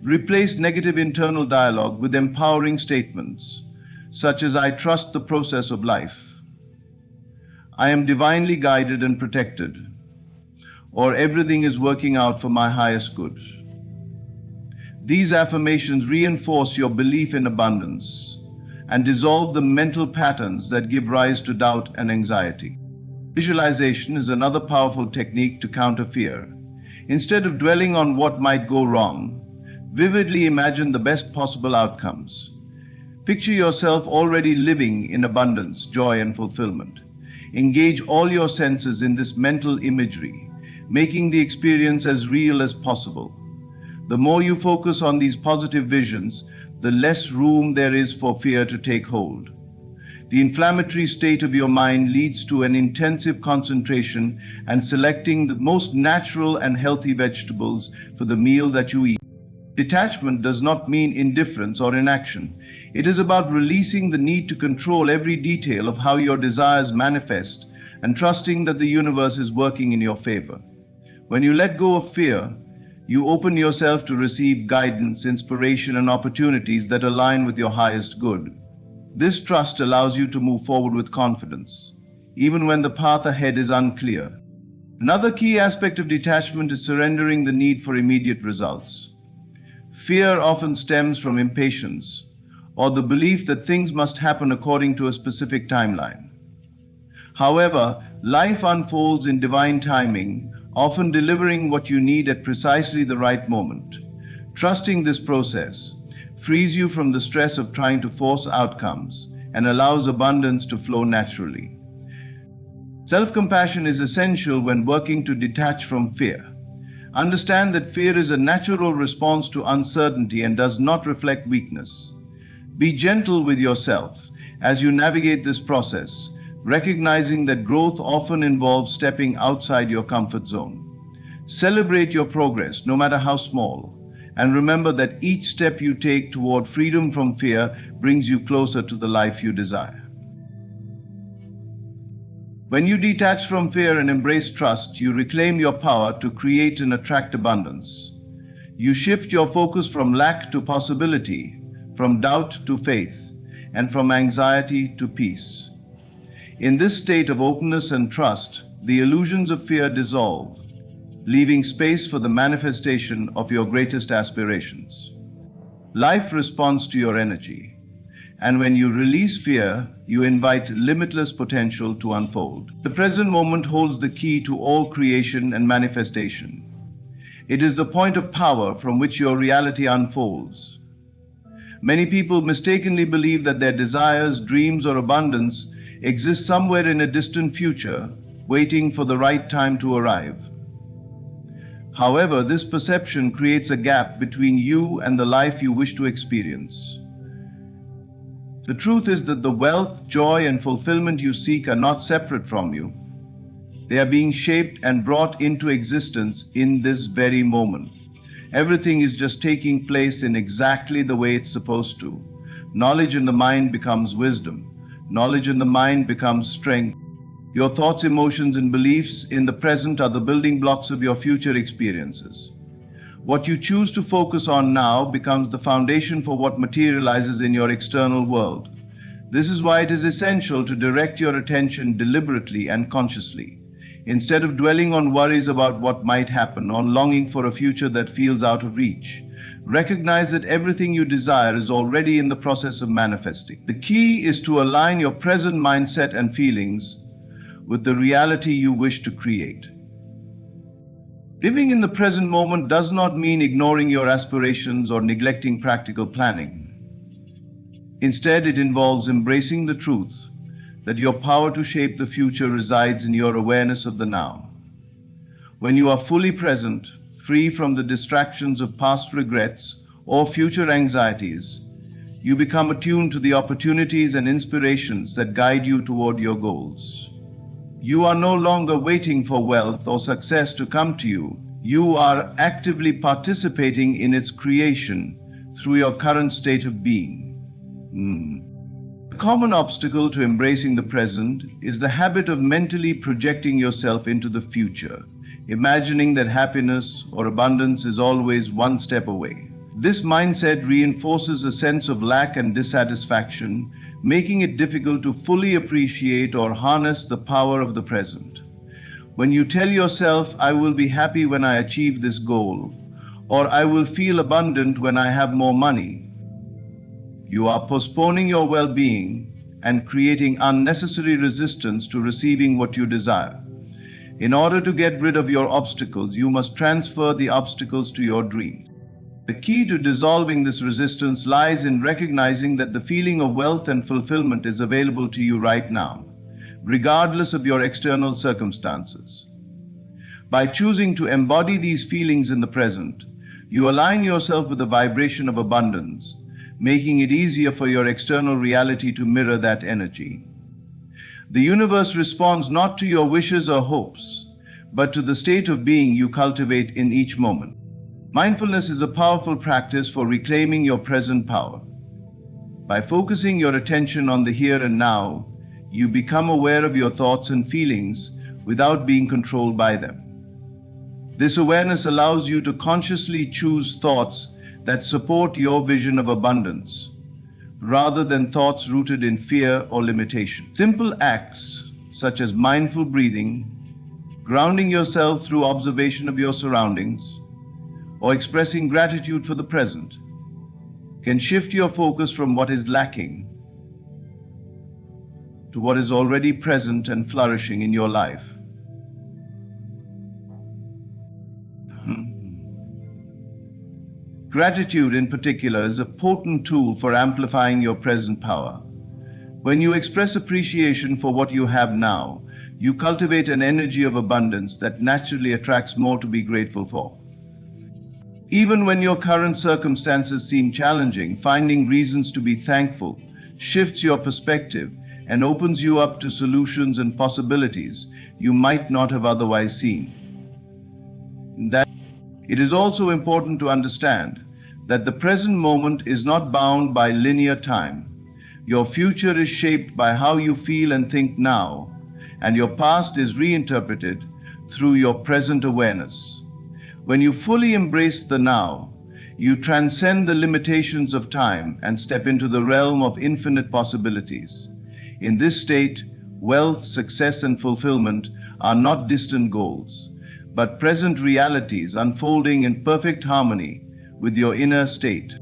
Replace negative internal dialogue with empowering statements, such as "I trust the process of life," "I am divinely guided and protected," or "everything is working out for my highest good." These affirmations reinforce your belief in abundance and dissolve the mental patterns that give rise to doubt and anxiety. Visualization is another powerful technique to counter fear. Instead of dwelling on what might go wrong, vividly imagine the best possible outcomes. Picture yourself already living in abundance, joy, and fulfillment. Engage all your senses in this mental imagery, making the experience as real as possible. The more you focus on these positive visions, the less room there is for fear to take hold. The inflammatory state of your mind leads to an intensive concentration and selecting the most natural and healthy vegetables for the meal that you eat. Detachment does not mean indifference or inaction. It is about releasing the need to control every detail of how your desires manifest and trusting that the universe is working in your favor. When you let go of fear, you open yourself to receive guidance, inspiration, and opportunities that align with your highest good. This trust allows you to move forward with confidence, even when the path ahead is unclear. Another key aspect of detachment is surrendering the need for immediate results. Fear often stems from impatience or the belief that things must happen according to a specific timeline. However, life unfolds in divine timing, often delivering what you need at precisely the right moment. Trusting this process frees you from the stress of trying to force outcomes and allows abundance to flow naturally. Self-compassion is essential when working to detach from fear. Understand that fear is a natural response to uncertainty and does not reflect weakness. Be gentle with yourself as you navigate this process, recognizing that growth often involves stepping outside your comfort zone. Celebrate your progress, no matter how small, and remember that each step you take toward freedom from fear brings you closer to the life you desire. When you detach from fear and embrace trust, you reclaim your power to create and attract abundance. You shift your focus from lack to possibility, from doubt to faith, and from anxiety to peace. In this state of openness and trust, the illusions of fear dissolve, leaving space for the manifestation of your greatest aspirations. Life responds to your energy, and when you release fear, you invite limitless potential to unfold. The present moment holds the key to all creation and manifestation. It is the point of power from which your reality unfolds. Many people mistakenly believe that their desires, dreams, or abundance exist somewhere in a distant future, waiting for the right time to arrive. However, this perception creates a gap between you and the life you wish to experience. The truth is that the wealth, joy, and fulfillment you seek are not separate from you. They are being shaped and brought into existence in this very moment. Everything is just taking place in exactly the way it's supposed to. Knowledge in the mind becomes wisdom. Knowledge in the mind becomes strength. Your thoughts, emotions, and beliefs in the present are the building blocks of your future experiences. What you choose to focus on now becomes the foundation for what materializes in your external world. This is why it is essential to direct your attention deliberately and consciously. Instead of dwelling on worries about what might happen or longing for a future that feels out of reach, recognize that everything you desire is already in the process of manifesting. The key is to align your present mindset and feelings with the reality you wish to create. Living in the present moment does not mean ignoring your aspirations or neglecting practical planning. Instead, it involves embracing the truth that your power to shape the future resides in your awareness of the now. When you are fully present, free from the distractions of past regrets or future anxieties, you become attuned to the opportunities and inspirations that guide you toward your goals. You are no longer waiting for wealth or success to come to you. You are actively participating in its creation through your current state of being. A common obstacle to embracing the present is the habit of mentally projecting yourself into the future, imagining that happiness or abundance is always one step away. This mindset reinforces a sense of lack and dissatisfaction, making it difficult to fully appreciate or harness the power of the present. When you tell yourself, "I will be happy when I achieve this goal," or "I will feel abundant when I have more money," you are postponing your well-being and creating unnecessary resistance to receiving what you desire. In order to get rid of your obstacles, you must transfer the obstacles to your dreams. The key to dissolving this resistance lies in recognizing that the feeling of wealth and fulfillment is available to you right now, regardless of your external circumstances. By choosing to embody these feelings in the present, you align yourself with the vibration of abundance, making it easier for your external reality to mirror that energy. The universe responds not to your wishes or hopes, but to the state of being you cultivate in each moment. Mindfulness is a powerful practice for reclaiming your present power. By focusing your attention on the here and now, you become aware of your thoughts and feelings without being controlled by them. This awareness allows you to consciously choose thoughts that support your vision of abundance, rather than thoughts rooted in fear or limitation. Simple acts such as mindful breathing, grounding yourself through observation of your surroundings, or expressing gratitude for the present can shift your focus from what is lacking to what is already present and flourishing in your life. Gratitude, in particular, is a potent tool for amplifying your present power. When you express appreciation for what you have now, you cultivate an energy of abundance that naturally attracts more to be grateful for. Even when your current circumstances seem challenging, finding reasons to be thankful shifts your perspective and opens you up to solutions and possibilities you might not have otherwise seen. It is also important to understand that the present moment is not bound by linear time. Your future is shaped by how you feel and think now, and your past is reinterpreted through your present awareness. When you fully embrace the now, you transcend the limitations of time and step into the realm of infinite possibilities. In this state, wealth, success, and fulfillment are not distant goals, but present realities unfolding in perfect harmony with your inner state.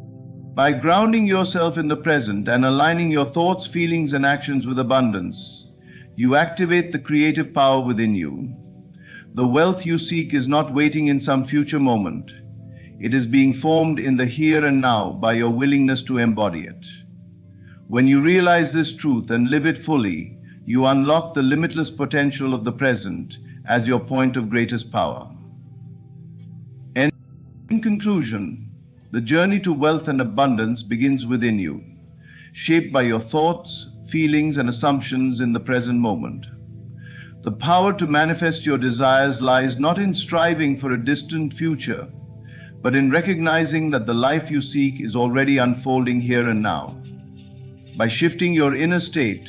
By grounding yourself in the present and aligning your thoughts, feelings, and actions with abundance, you activate the creative power within you. The wealth you seek is not waiting in some future moment. It is being formed in the here and now by your willingness to embody it. When you realize this truth and live it fully, you unlock the limitless potential of the present as your point of greatest power. And in conclusion, the journey to wealth and abundance begins within you, shaped by your thoughts, feelings, and assumptions in the present moment. The power to manifest your desires lies not in striving for a distant future, but in recognizing that the life you seek is already unfolding here and now. By shifting your inner state,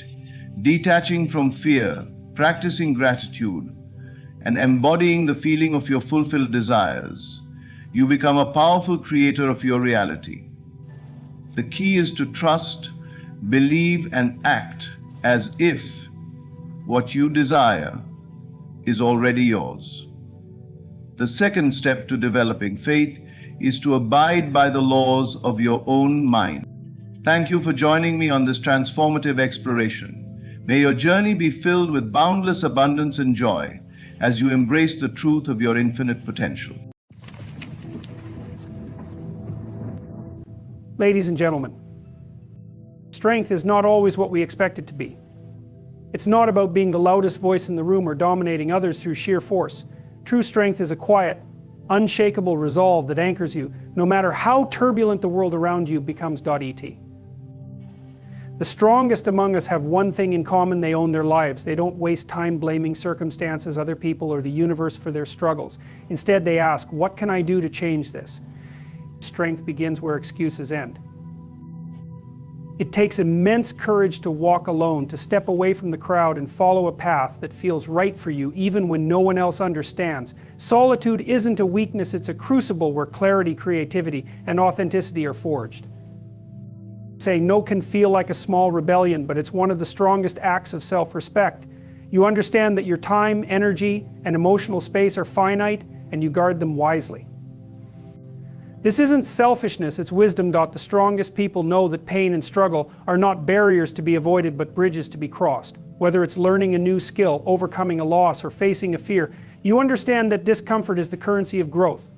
detaching from fear, practicing gratitude, and embodying the feeling of your fulfilled desires, you become a powerful creator of your reality. The key is to trust, believe, and act as if what you desire is already yours. The second step to developing faith is to abide by the laws of your own mind. Thank you for joining me on this transformative exploration. May your journey be filled with boundless abundance and joy as you embrace the truth of your infinite potential. Ladies and gentlemen, strength is not always what we expect it to be. It's not about being the loudest voice in the room or dominating others through sheer force. True strength is a quiet, unshakable resolve that anchors you, no matter how turbulent the world around you becomes. Et. The strongest among us have one thing in common: they own their lives. They don't waste time blaming circumstances, other people, or the universe for their struggles. Instead, they ask, what can I do to change this? Strength begins where excuses end. It takes immense courage to walk alone, to step away from the crowd and follow a path that feels right for you, even when no one else understands. Solitude isn't a weakness, it's a crucible where clarity, creativity, and authenticity are forged. Saying no can feel like a small rebellion, but it's one of the strongest acts of self-respect. You understand that your time, energy, and emotional space are finite, and you guard them wisely. This isn't selfishness, it's wisdom. The strongest people know that pain and struggle are not barriers to be avoided, but bridges to be crossed. Whether it's learning a new skill, overcoming a loss, or facing a fear, you understand that discomfort is the currency of growth.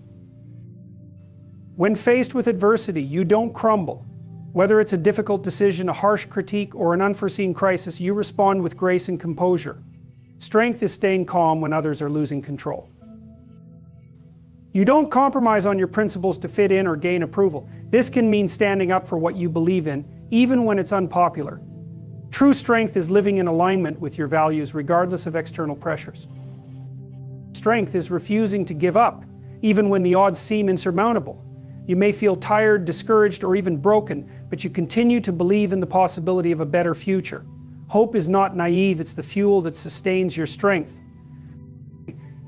When faced with adversity, you don't crumble. Whether it's a difficult decision, a harsh critique, or an unforeseen crisis, you respond with grace and composure. Strength is staying calm when others are losing control. You don't compromise on your principles to fit in or gain approval. This can mean standing up for what you believe in, even when it's unpopular. True strength is living in alignment with your values, regardless of external pressures. Strength is refusing to give up, even when the odds seem insurmountable. You may feel tired, discouraged, or even broken, but you continue to believe in the possibility of a better future. Hope is not naive, it's the fuel that sustains your strength.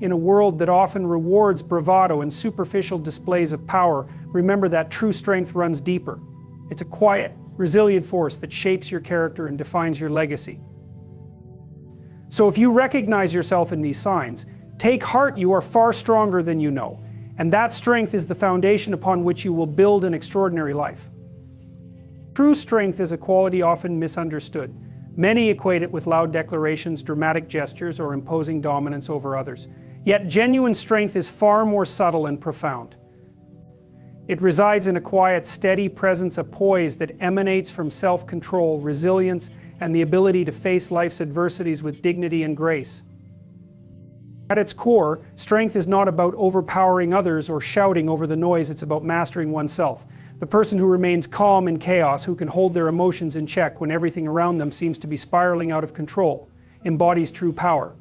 In a world that often rewards bravado and superficial displays of power, remember that true strength runs deeper. It's a quiet, resilient force that shapes your character and defines your legacy. So if you recognize yourself in these signs, take heart. You are far stronger than you know. And that strength is the foundation upon which you will build an extraordinary life. True strength is a quality often misunderstood. Many equate it with loud declarations, dramatic gestures, or imposing dominance over others. Yet genuine strength is far more subtle and profound. It resides in a quiet, steady presence, a poise that emanates from self-control, resilience, and the ability to face life's adversities with dignity and grace. At its core, strength is not about overpowering others or shouting over the noise, it's about mastering oneself. The person who remains calm in chaos, who can hold their emotions in check when everything around them seems to be spiraling out of control, embodies true power.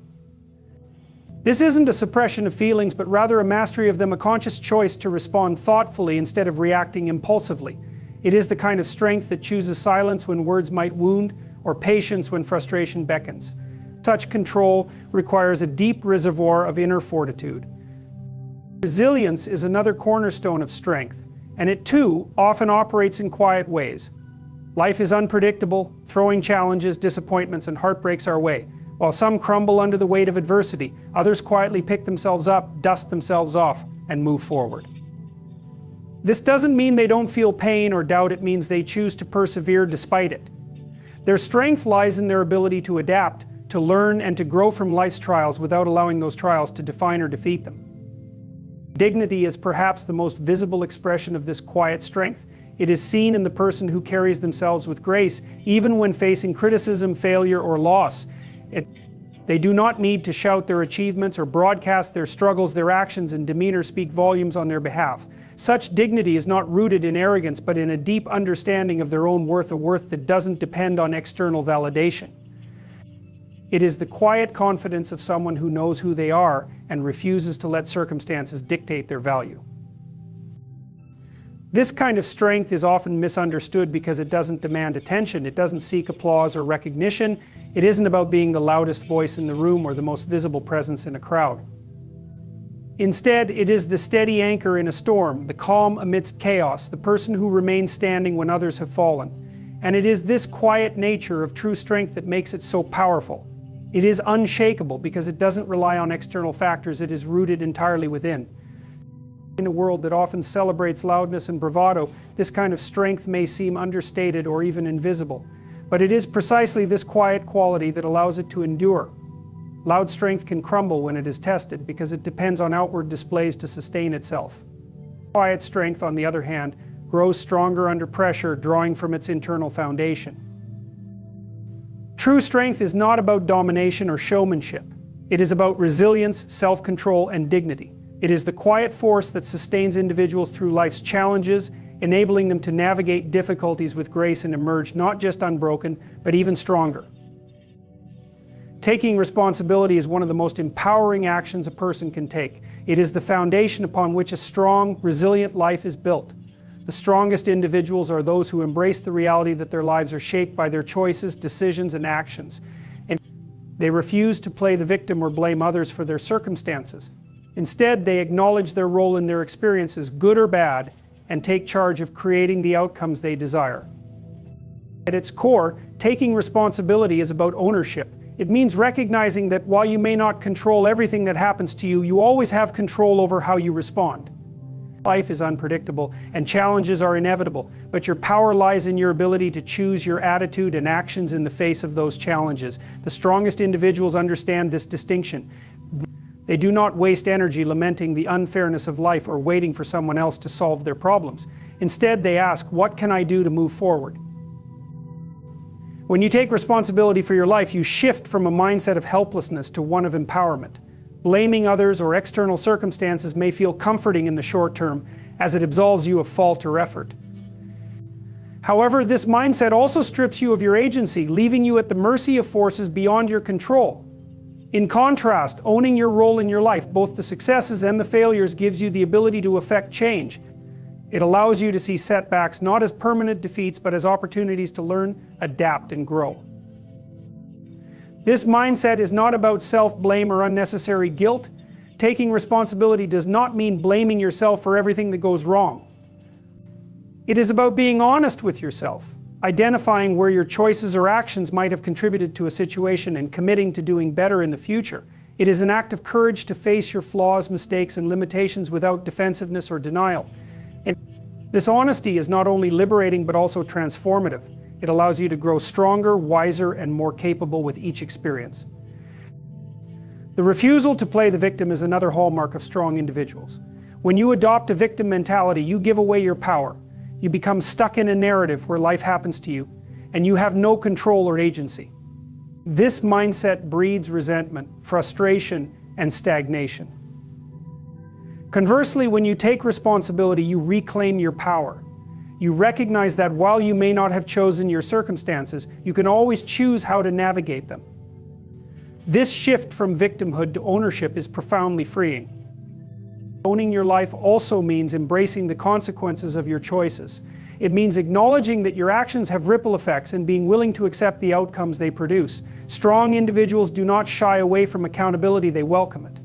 This isn't a suppression of feelings, but rather a mastery of them, a conscious choice to respond thoughtfully instead of reacting impulsively. It is the kind of strength that chooses silence when words might wound, or patience when frustration beckons. Such control requires a deep reservoir of inner fortitude. Resilience is another cornerstone of strength, and it too often operates in quiet ways. Life is unpredictable, throwing challenges, disappointments, and heartbreaks our way. While some crumble under the weight of adversity, others quietly pick themselves up, dust themselves off, and move forward. This doesn't mean they don't feel pain or doubt, it means they choose to persevere despite it. Their strength lies in their ability to adapt, to learn and to grow from life's trials without allowing those trials to define or defeat them. Dignity is perhaps the most visible expression of this quiet strength. It is seen in the person who carries themselves with grace, even when facing criticism, failure, or loss. They do not need to shout their achievements or broadcast their struggles. Their actions and demeanor speak volumes on their behalf. Such dignity is not rooted in arrogance, but in a deep understanding of their own worth, a worth that doesn't depend on external validation. It is the quiet confidence of someone who knows who they are and refuses to let circumstances dictate their value. This kind of strength is often misunderstood because it doesn't demand attention, it doesn't seek applause or recognition, it isn't about being the loudest voice in the room or the most visible presence in a crowd. Instead, it is the steady anchor in a storm, the calm amidst chaos, the person who remains standing when others have fallen. And it is this quiet nature of true strength that makes it so powerful. It is unshakable because it doesn't rely on external factors, it is rooted entirely within. In a world that often celebrates loudness and bravado, this kind of strength may seem understated or even invisible. But it is precisely this quiet quality that allows it to endure. Loud strength can crumble when it is tested because it depends on outward displays to sustain itself. Quiet strength, on the other hand, grows stronger under pressure, drawing from its internal foundation. True strength is not about domination or showmanship. It is about resilience, self-control, and dignity. It is the quiet force that sustains individuals through life's challenges, enabling them to navigate difficulties with grace and emerge not just unbroken, but even stronger. Taking responsibility is one of the most empowering actions a person can take. It is the foundation upon which a strong, resilient life is built. The strongest individuals are those who embrace the reality that their lives are shaped by their choices, decisions, and actions. And they refuse to play the victim or blame others for their circumstances. Instead, they acknowledge their role in their experiences, good or bad, and take charge of creating the outcomes they desire. At its core, taking responsibility is about ownership. It means recognizing that while you may not control everything that happens to you, you always have control over how you respond. Life is unpredictable and challenges are inevitable, but your power lies in your ability to choose your attitude and actions in the face of those challenges. The strongest individuals understand this distinction. They do not waste energy lamenting the unfairness of life or waiting for someone else to solve their problems. Instead, they ask, what can I do to move forward? When you take responsibility for your life, you shift from a mindset of helplessness to one of empowerment. Blaming others or external circumstances may feel comforting in the short term, as it absolves you of fault or effort. However, this mindset also strips you of your agency, leaving you at the mercy of forces beyond your control. In contrast, owning your role in your life, both the successes and the failures, gives you the ability to affect change. It allows you to see setbacks not as permanent defeats, but as opportunities to learn, adapt, and grow. This mindset is not about self-blame or unnecessary guilt. Taking responsibility does not mean blaming yourself for everything that goes wrong. It is about being honest with yourself, identifying where your choices or actions might have contributed to a situation and committing to doing better in the future. It is an act of courage to face your flaws, mistakes, and limitations without defensiveness or denial. And this honesty is not only liberating but also transformative. It allows you to grow stronger, wiser, and more capable with each experience. The refusal to play the victim is another hallmark of strong individuals. When you adopt a victim mentality, you give away your power. You become stuck in a narrative where life happens to you, and you have no control or agency. This mindset breeds resentment, frustration, and stagnation. Conversely, when you take responsibility, you reclaim your power. You recognize that while you may not have chosen your circumstances, you can always choose how to navigate them. This shift from victimhood to ownership is profoundly freeing. Owning your life also means embracing the consequences of your choices. It means acknowledging that your actions have ripple effects and being willing to accept the outcomes they produce. Strong individuals do not shy away from accountability, they welcome it.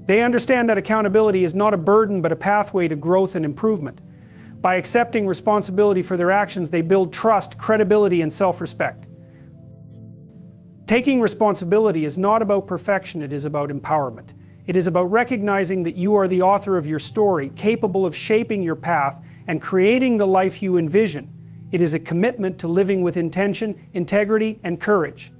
They understand that accountability is not a burden but a pathway to growth and improvement. By accepting responsibility for their actions, they build trust, credibility, and self-respect. Taking responsibility is not about perfection, it is about empowerment. It is about recognizing that you are the author of your story, capable of shaping your path and creating the life you envision. It is a commitment to living with intention, integrity, and courage.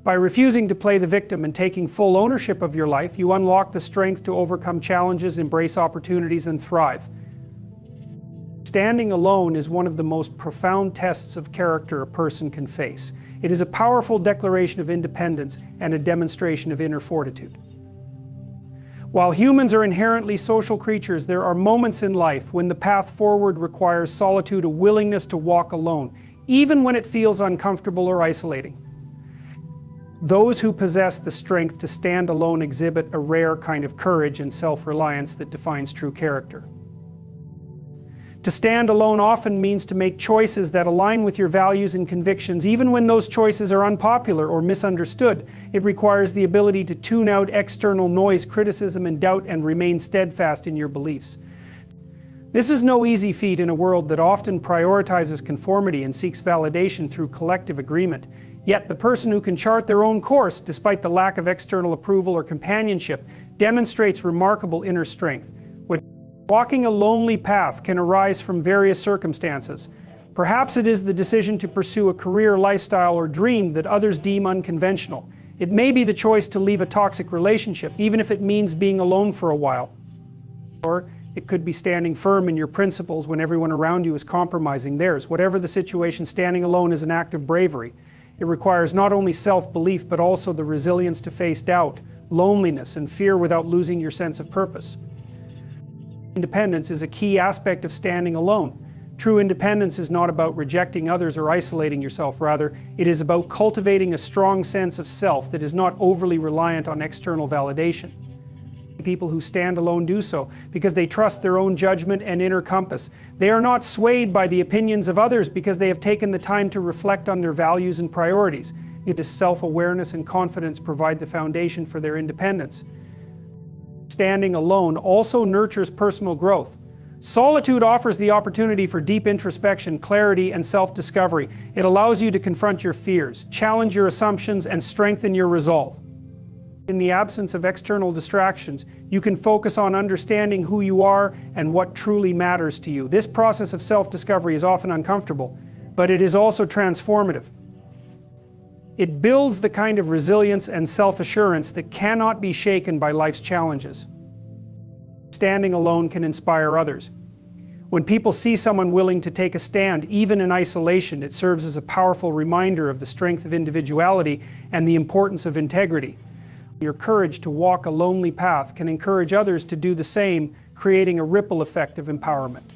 By refusing to play the victim and taking full ownership of your life, you unlock the strength to overcome challenges, embrace opportunities, and thrive. Standing alone is one of the most profound tests of character a person can face. It is a powerful declaration of independence and a demonstration of inner fortitude. While humans are inherently social creatures, there are moments in life when the path forward requires solitude, a willingness to walk alone, even when it feels uncomfortable or isolating. Those who possess the strength to stand alone exhibit a rare kind of courage and self-reliance that defines true character. To stand alone often means to make choices that align with your values and convictions, even when those choices are unpopular or misunderstood. It requires the ability to tune out external noise, criticism, and doubt and remain steadfast in your beliefs. This is no easy feat in a world that often prioritizes conformity and seeks validation through collective agreement. Yet the person who can chart their own course, despite the lack of external approval or companionship, demonstrates remarkable inner strength. Walking a lonely path can arise from various circumstances. Perhaps it is the decision to pursue a career, lifestyle, or dream that others deem unconventional. It may be the choice to leave a toxic relationship, even if it means being alone for a while. Or it could be standing firm in your principles when everyone around you is compromising theirs. Whatever the situation, standing alone is an act of bravery. It requires not only self-belief, but also the resilience to face doubt, loneliness, and fear without losing your sense of purpose. Independence is a key aspect of standing alone. True independence is not about rejecting others or isolating yourself. Rather, it is about cultivating a strong sense of self that is not overly reliant on external validation. People who stand alone do so because they trust their own judgment and inner compass. They are not swayed by the opinions of others because they have taken the time to reflect on their values and priorities. It is self-awareness and confidence provide the foundation for their independence. Standing alone also nurtures personal growth. Solitude offers the opportunity for deep introspection, clarity, and self-discovery. It allows you to confront your fears, challenge your assumptions, and strengthen your resolve. In the absence of external distractions, you can focus on understanding who you are and what truly matters to you. This process of self-discovery is often uncomfortable, but it is also transformative. It builds the kind of resilience and self-assurance that cannot be shaken by life's challenges. Standing alone can inspire others. When people see someone willing to take a stand, even in isolation, it serves as a powerful reminder of the strength of individuality and the importance of integrity. Your courage to walk a lonely path can encourage others to do the same, creating a ripple effect of empowerment.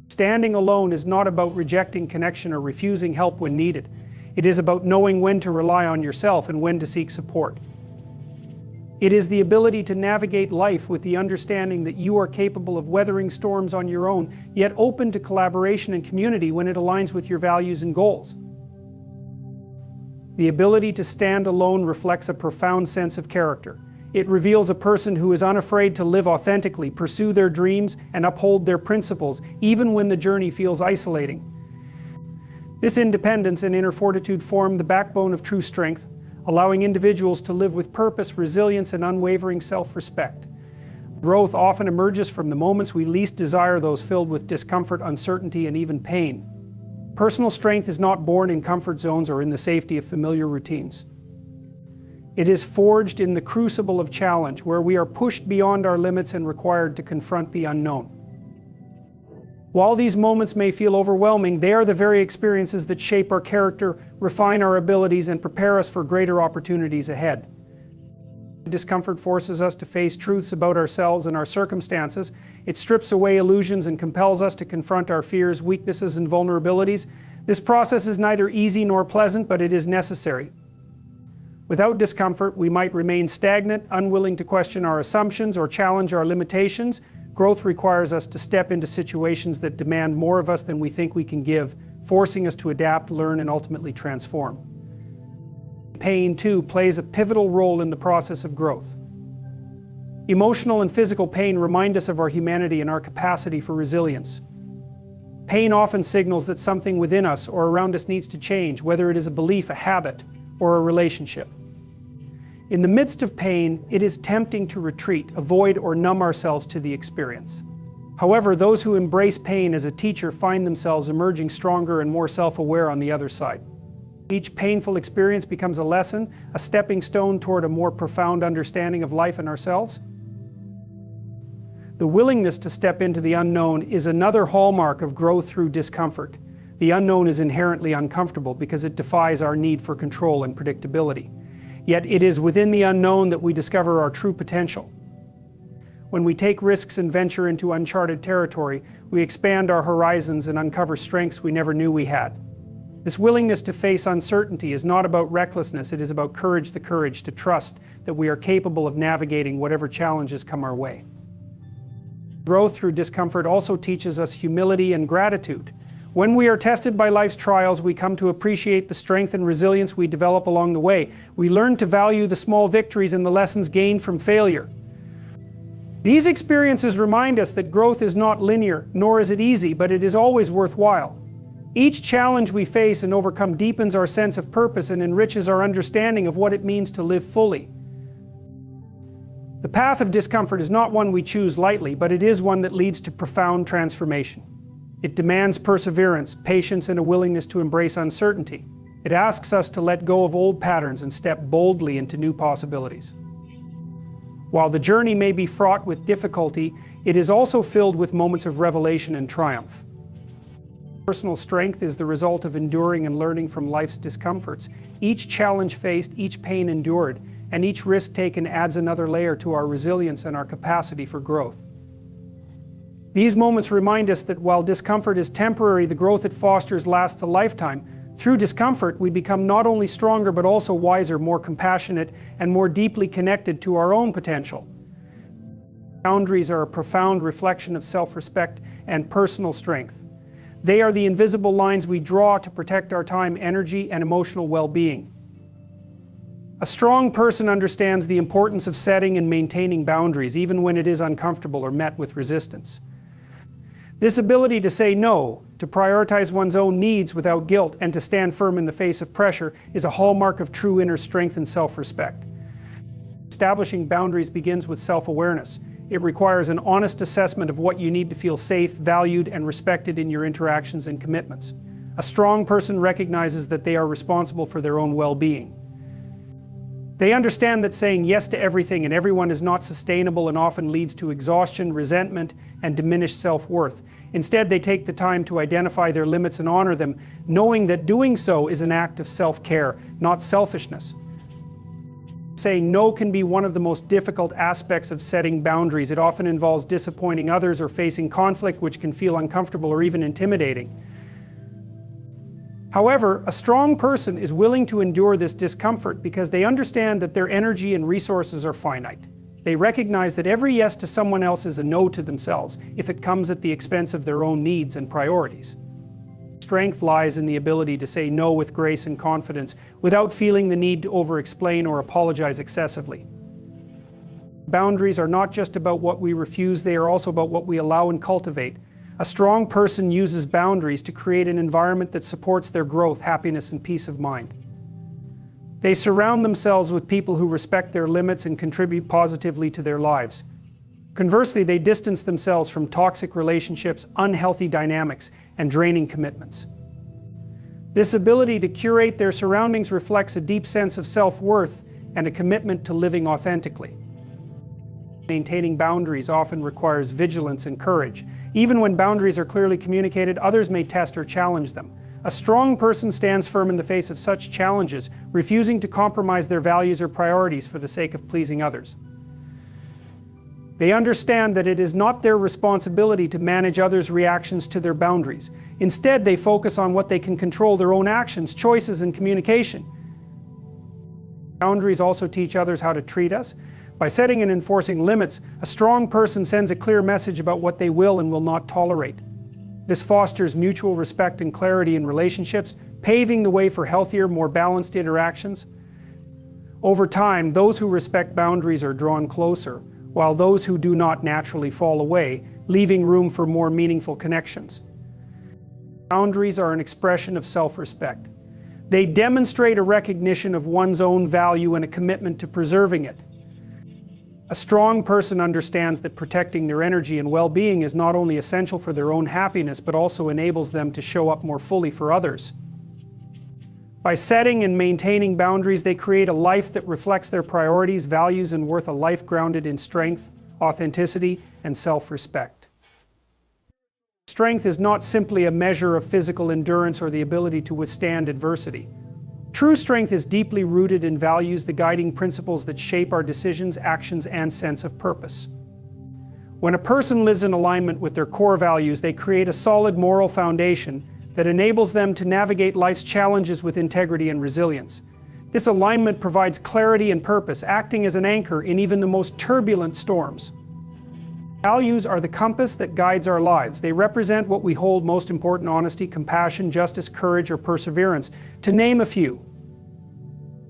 Standing alone is not about rejecting connection or refusing help when needed. It is about knowing when to rely on yourself and when to seek support. It is the ability to navigate life with the understanding that you are capable of weathering storms on your own, yet open to collaboration and community when it aligns with your values and goals. The ability to stand alone reflects a profound sense of character. It reveals a person who is unafraid to live authentically, pursue their dreams, and uphold their principles, even when the journey feels isolating. This independence and inner fortitude form the backbone of true strength, allowing individuals to live with purpose, resilience, and unwavering self-respect. Growth often emerges from the moments we least desire, those filled with discomfort, uncertainty, and even pain. Personal strength is not born in comfort zones or in the safety of familiar routines. It is forged in the crucible of challenge, where we are pushed beyond our limits and required to confront the unknown. While these moments may feel overwhelming, they are the very experiences that shape our character, refine our abilities, and prepare us for greater opportunities ahead. Discomfort forces us to face truths about ourselves and our circumstances. It strips away illusions and compels us to confront our fears, weaknesses, and vulnerabilities. This process is neither easy nor pleasant, but it is necessary. Without discomfort, we might remain stagnant, unwilling to question our assumptions or challenge our limitations. Growth requires us to step into situations that demand more of us than we think we can give, forcing us to adapt, learn, and ultimately transform. Pain, too, plays a pivotal role in the process of growth. Emotional and physical pain remind us of our humanity and our capacity for resilience. Pain often signals that something within us or around us needs to change, whether it is a belief, a habit, or a relationship. In the midst of pain, it is tempting to retreat, avoid, or numb ourselves to the experience. However, those who embrace pain as a teacher find themselves emerging stronger and more self-aware on the other side. Each painful experience becomes a lesson, a stepping stone toward a more profound understanding of life and ourselves. The willingness to step into the unknown is another hallmark of growth through discomfort. The unknown is inherently uncomfortable because it defies our need for control and predictability. Yet it is within the unknown that we discover our true potential. When we take risks and venture into uncharted territory, we expand our horizons and uncover strengths we never knew we had. This willingness to face uncertainty is not about recklessness, it is about courage, the courage to trust that we are capable of navigating whatever challenges come our way. Growth through discomfort also teaches us humility and gratitude. When we are tested by life's trials, we come to appreciate the strength and resilience we develop along the way. We learn to value the small victories and the lessons gained from failure. These experiences remind us that growth is not linear, nor is it easy, but it is always worthwhile. Each challenge we face and overcome deepens our sense of purpose and enriches our understanding of what it means to live fully. The path of discomfort is not one we choose lightly, but it is one that leads to profound transformation. It demands perseverance, patience, and a willingness to embrace uncertainty. It asks us to let go of old patterns and step boldly into new possibilities. While the journey may be fraught with difficulty, it is also filled with moments of revelation and triumph. Personal strength is the result of enduring and learning from life's discomforts. Each challenge faced, each pain endured, and each risk taken adds another layer to our resilience and our capacity for growth. These moments remind us that while discomfort is temporary, the growth it fosters lasts a lifetime. Through discomfort, we become not only stronger but also wiser, more compassionate, and more deeply connected to our own potential. Boundaries are a profound reflection of self-respect and personal strength. They are the invisible lines we draw to protect our time, energy, and emotional well-being. A strong person understands the importance of setting and maintaining boundaries, even when it is uncomfortable or met with resistance. This ability to say no, to prioritize one's own needs without guilt, and to stand firm in the face of pressure is a hallmark of true inner strength and self-respect. Establishing boundaries begins with self-awareness. It requires an honest assessment of what you need to feel safe, valued, and respected in your interactions and commitments. A strong person recognizes that they are responsible for their own well-being. They understand that saying yes to everything and everyone is not sustainable and often leads to exhaustion, resentment, and diminished self-worth. Instead, they take the time to identify their limits and honor them, knowing that doing so is an act of self-care, not selfishness. Saying no can be one of the most difficult aspects of setting boundaries. It often involves disappointing others or facing conflict, which can feel uncomfortable or even intimidating. However, a strong person is willing to endure this discomfort because they understand that their energy and resources are finite. They recognize that every yes to someone else is a no to themselves, if it comes at the expense of their own needs and priorities. Strength lies in the ability to say no with grace and confidence, without feeling the need to over-explain or apologize excessively. Boundaries are not just about what we refuse, they are also about what we allow and cultivate. A strong person uses boundaries to create an environment that supports their growth, happiness, and peace of mind. They surround themselves with people who respect their limits and contribute positively to their lives. Conversely, they distance themselves from toxic relationships, unhealthy dynamics, and draining commitments. This ability to curate their surroundings reflects a deep sense of self-worth and a commitment to living authentically. Maintaining boundaries often requires vigilance and courage. Even when boundaries are clearly communicated, others may test or challenge them. A strong person stands firm in the face of such challenges, refusing to compromise their values or priorities for the sake of pleasing others. They understand that it is not their responsibility to manage others' reactions to their boundaries. Instead, they focus on what they can control: their own actions, choices, and communication. Boundaries also teach others how to treat us. By setting and enforcing limits, a strong person sends a clear message about what they will and will not tolerate. This fosters mutual respect and clarity in relationships, paving the way for healthier, more balanced interactions. Over time, those who respect boundaries are drawn closer, while those who do not naturally fall away, leaving room for more meaningful connections. Boundaries are an expression of self-respect. They demonstrate a recognition of one's own value and a commitment to preserving it. A strong person understands that protecting their energy and well-being is not only essential for their own happiness, but also enables them to show up more fully for others. By setting and maintaining boundaries, they create a life that reflects their priorities, values, and worth, a life grounded in strength, authenticity, and self-respect. Strength is not simply a measure of physical endurance or the ability to withstand adversity. True strength is deeply rooted in values, the guiding principles that shape our decisions, actions, and sense of purpose. When a person lives in alignment with their core values, they create a solid moral foundation that enables them to navigate life's challenges with integrity and resilience. This alignment provides clarity and purpose, acting as an anchor in even the most turbulent storms. Values are the compass that guides our lives. They represent what we hold most important: honesty, compassion, justice, courage, or perseverance, to name a few.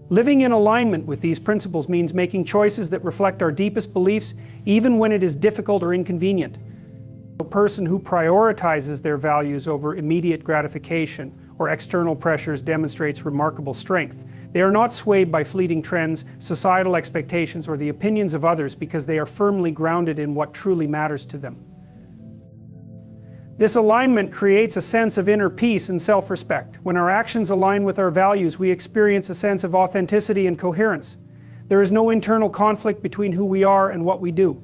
Living in alignment with these principles means making choices that reflect our deepest beliefs, even when it is difficult or inconvenient. A person who prioritizes their values over immediate gratification or external pressures demonstrates remarkable strength. They are not swayed by fleeting trends, societal expectations, or the opinions of others because they are firmly grounded in what truly matters to them. This alignment creates a sense of inner peace and self-respect. When our actions align with our values, we experience a sense of authenticity and coherence. There is no internal conflict between who we are and what we do.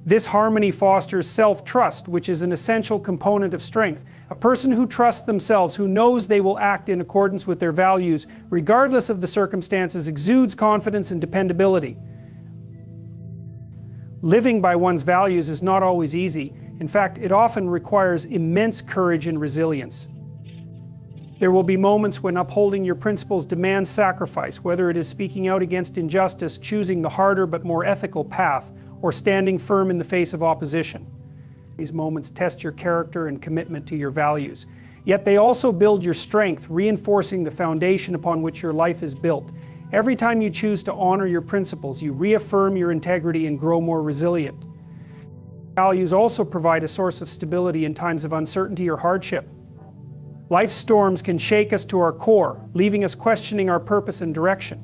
This harmony fosters self-trust, which is an essential component of strength. A person who trusts themselves, who knows they will act in accordance with their values, regardless of the circumstances, exudes confidence and dependability. Living by one's values is not always easy. In fact, it often requires immense courage and resilience. There will be moments when upholding your principles demands sacrifice, whether it is speaking out against injustice, choosing the harder but more ethical path, or standing firm in the face of opposition. These moments test your character and commitment to your values. Yet they also build your strength, reinforcing the foundation upon which your life is built. Every time you choose to honor your principles, you reaffirm your integrity and grow more resilient. Values also provide a source of stability in times of uncertainty or hardship. Life's storms can shake us to our core, leaving us questioning our purpose and direction.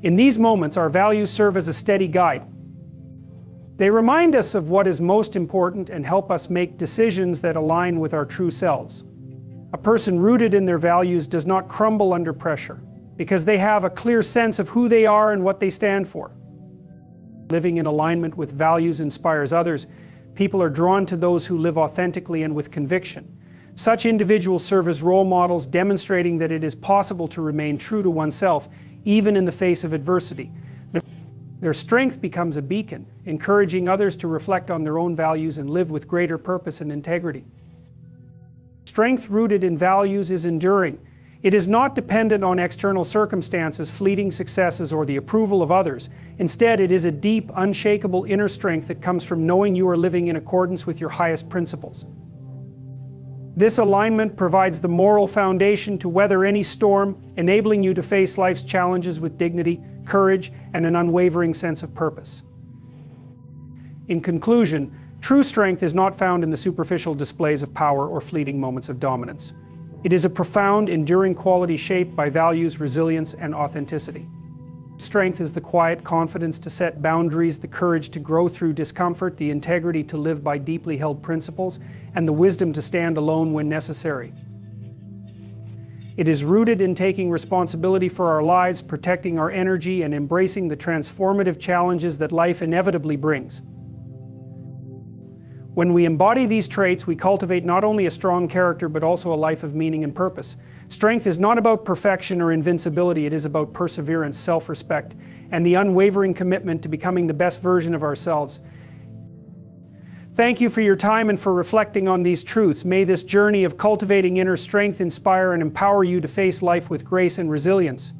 In these moments, our values serve as a steady guide. They remind us of what is most important and help us make decisions that align with our true selves. A person rooted in their values does not crumble under pressure, because they have a clear sense of who they are and what they stand for. Living in alignment with values inspires others. People are drawn to those who live authentically and with conviction. Such individuals serve as role models, demonstrating that it is possible to remain true to oneself, even in the face of adversity. Their strength becomes a beacon, encouraging others to reflect on their own values and live with greater purpose and integrity. Strength rooted in values is enduring. It is not dependent on external circumstances, fleeting successes, or the approval of others. Instead, it is a deep, unshakable inner strength that comes from knowing you are living in accordance with your highest principles. This alignment provides the moral foundation to weather any storm, enabling you to face life's challenges with dignity, courage, and an unwavering sense of purpose. In conclusion, true strength is not found in the superficial displays of power or fleeting moments of dominance. It is a profound, enduring quality shaped by values, resilience, and authenticity. Strength is the quiet confidence to set boundaries, the courage to grow through discomfort, the integrity to live by deeply held principles, and the wisdom to stand alone when necessary. It is rooted in taking responsibility for our lives, protecting our energy, and embracing the transformative challenges that life inevitably brings. When we embody these traits, we cultivate not only a strong character, but also a life of meaning and purpose. Strength is not about perfection or invincibility. It is about perseverance, self-respect, and the unwavering commitment to becoming the best version of ourselves. Thank you for your time and for reflecting on these truths. May this journey of cultivating inner strength inspire and empower you to face life with grace and resilience.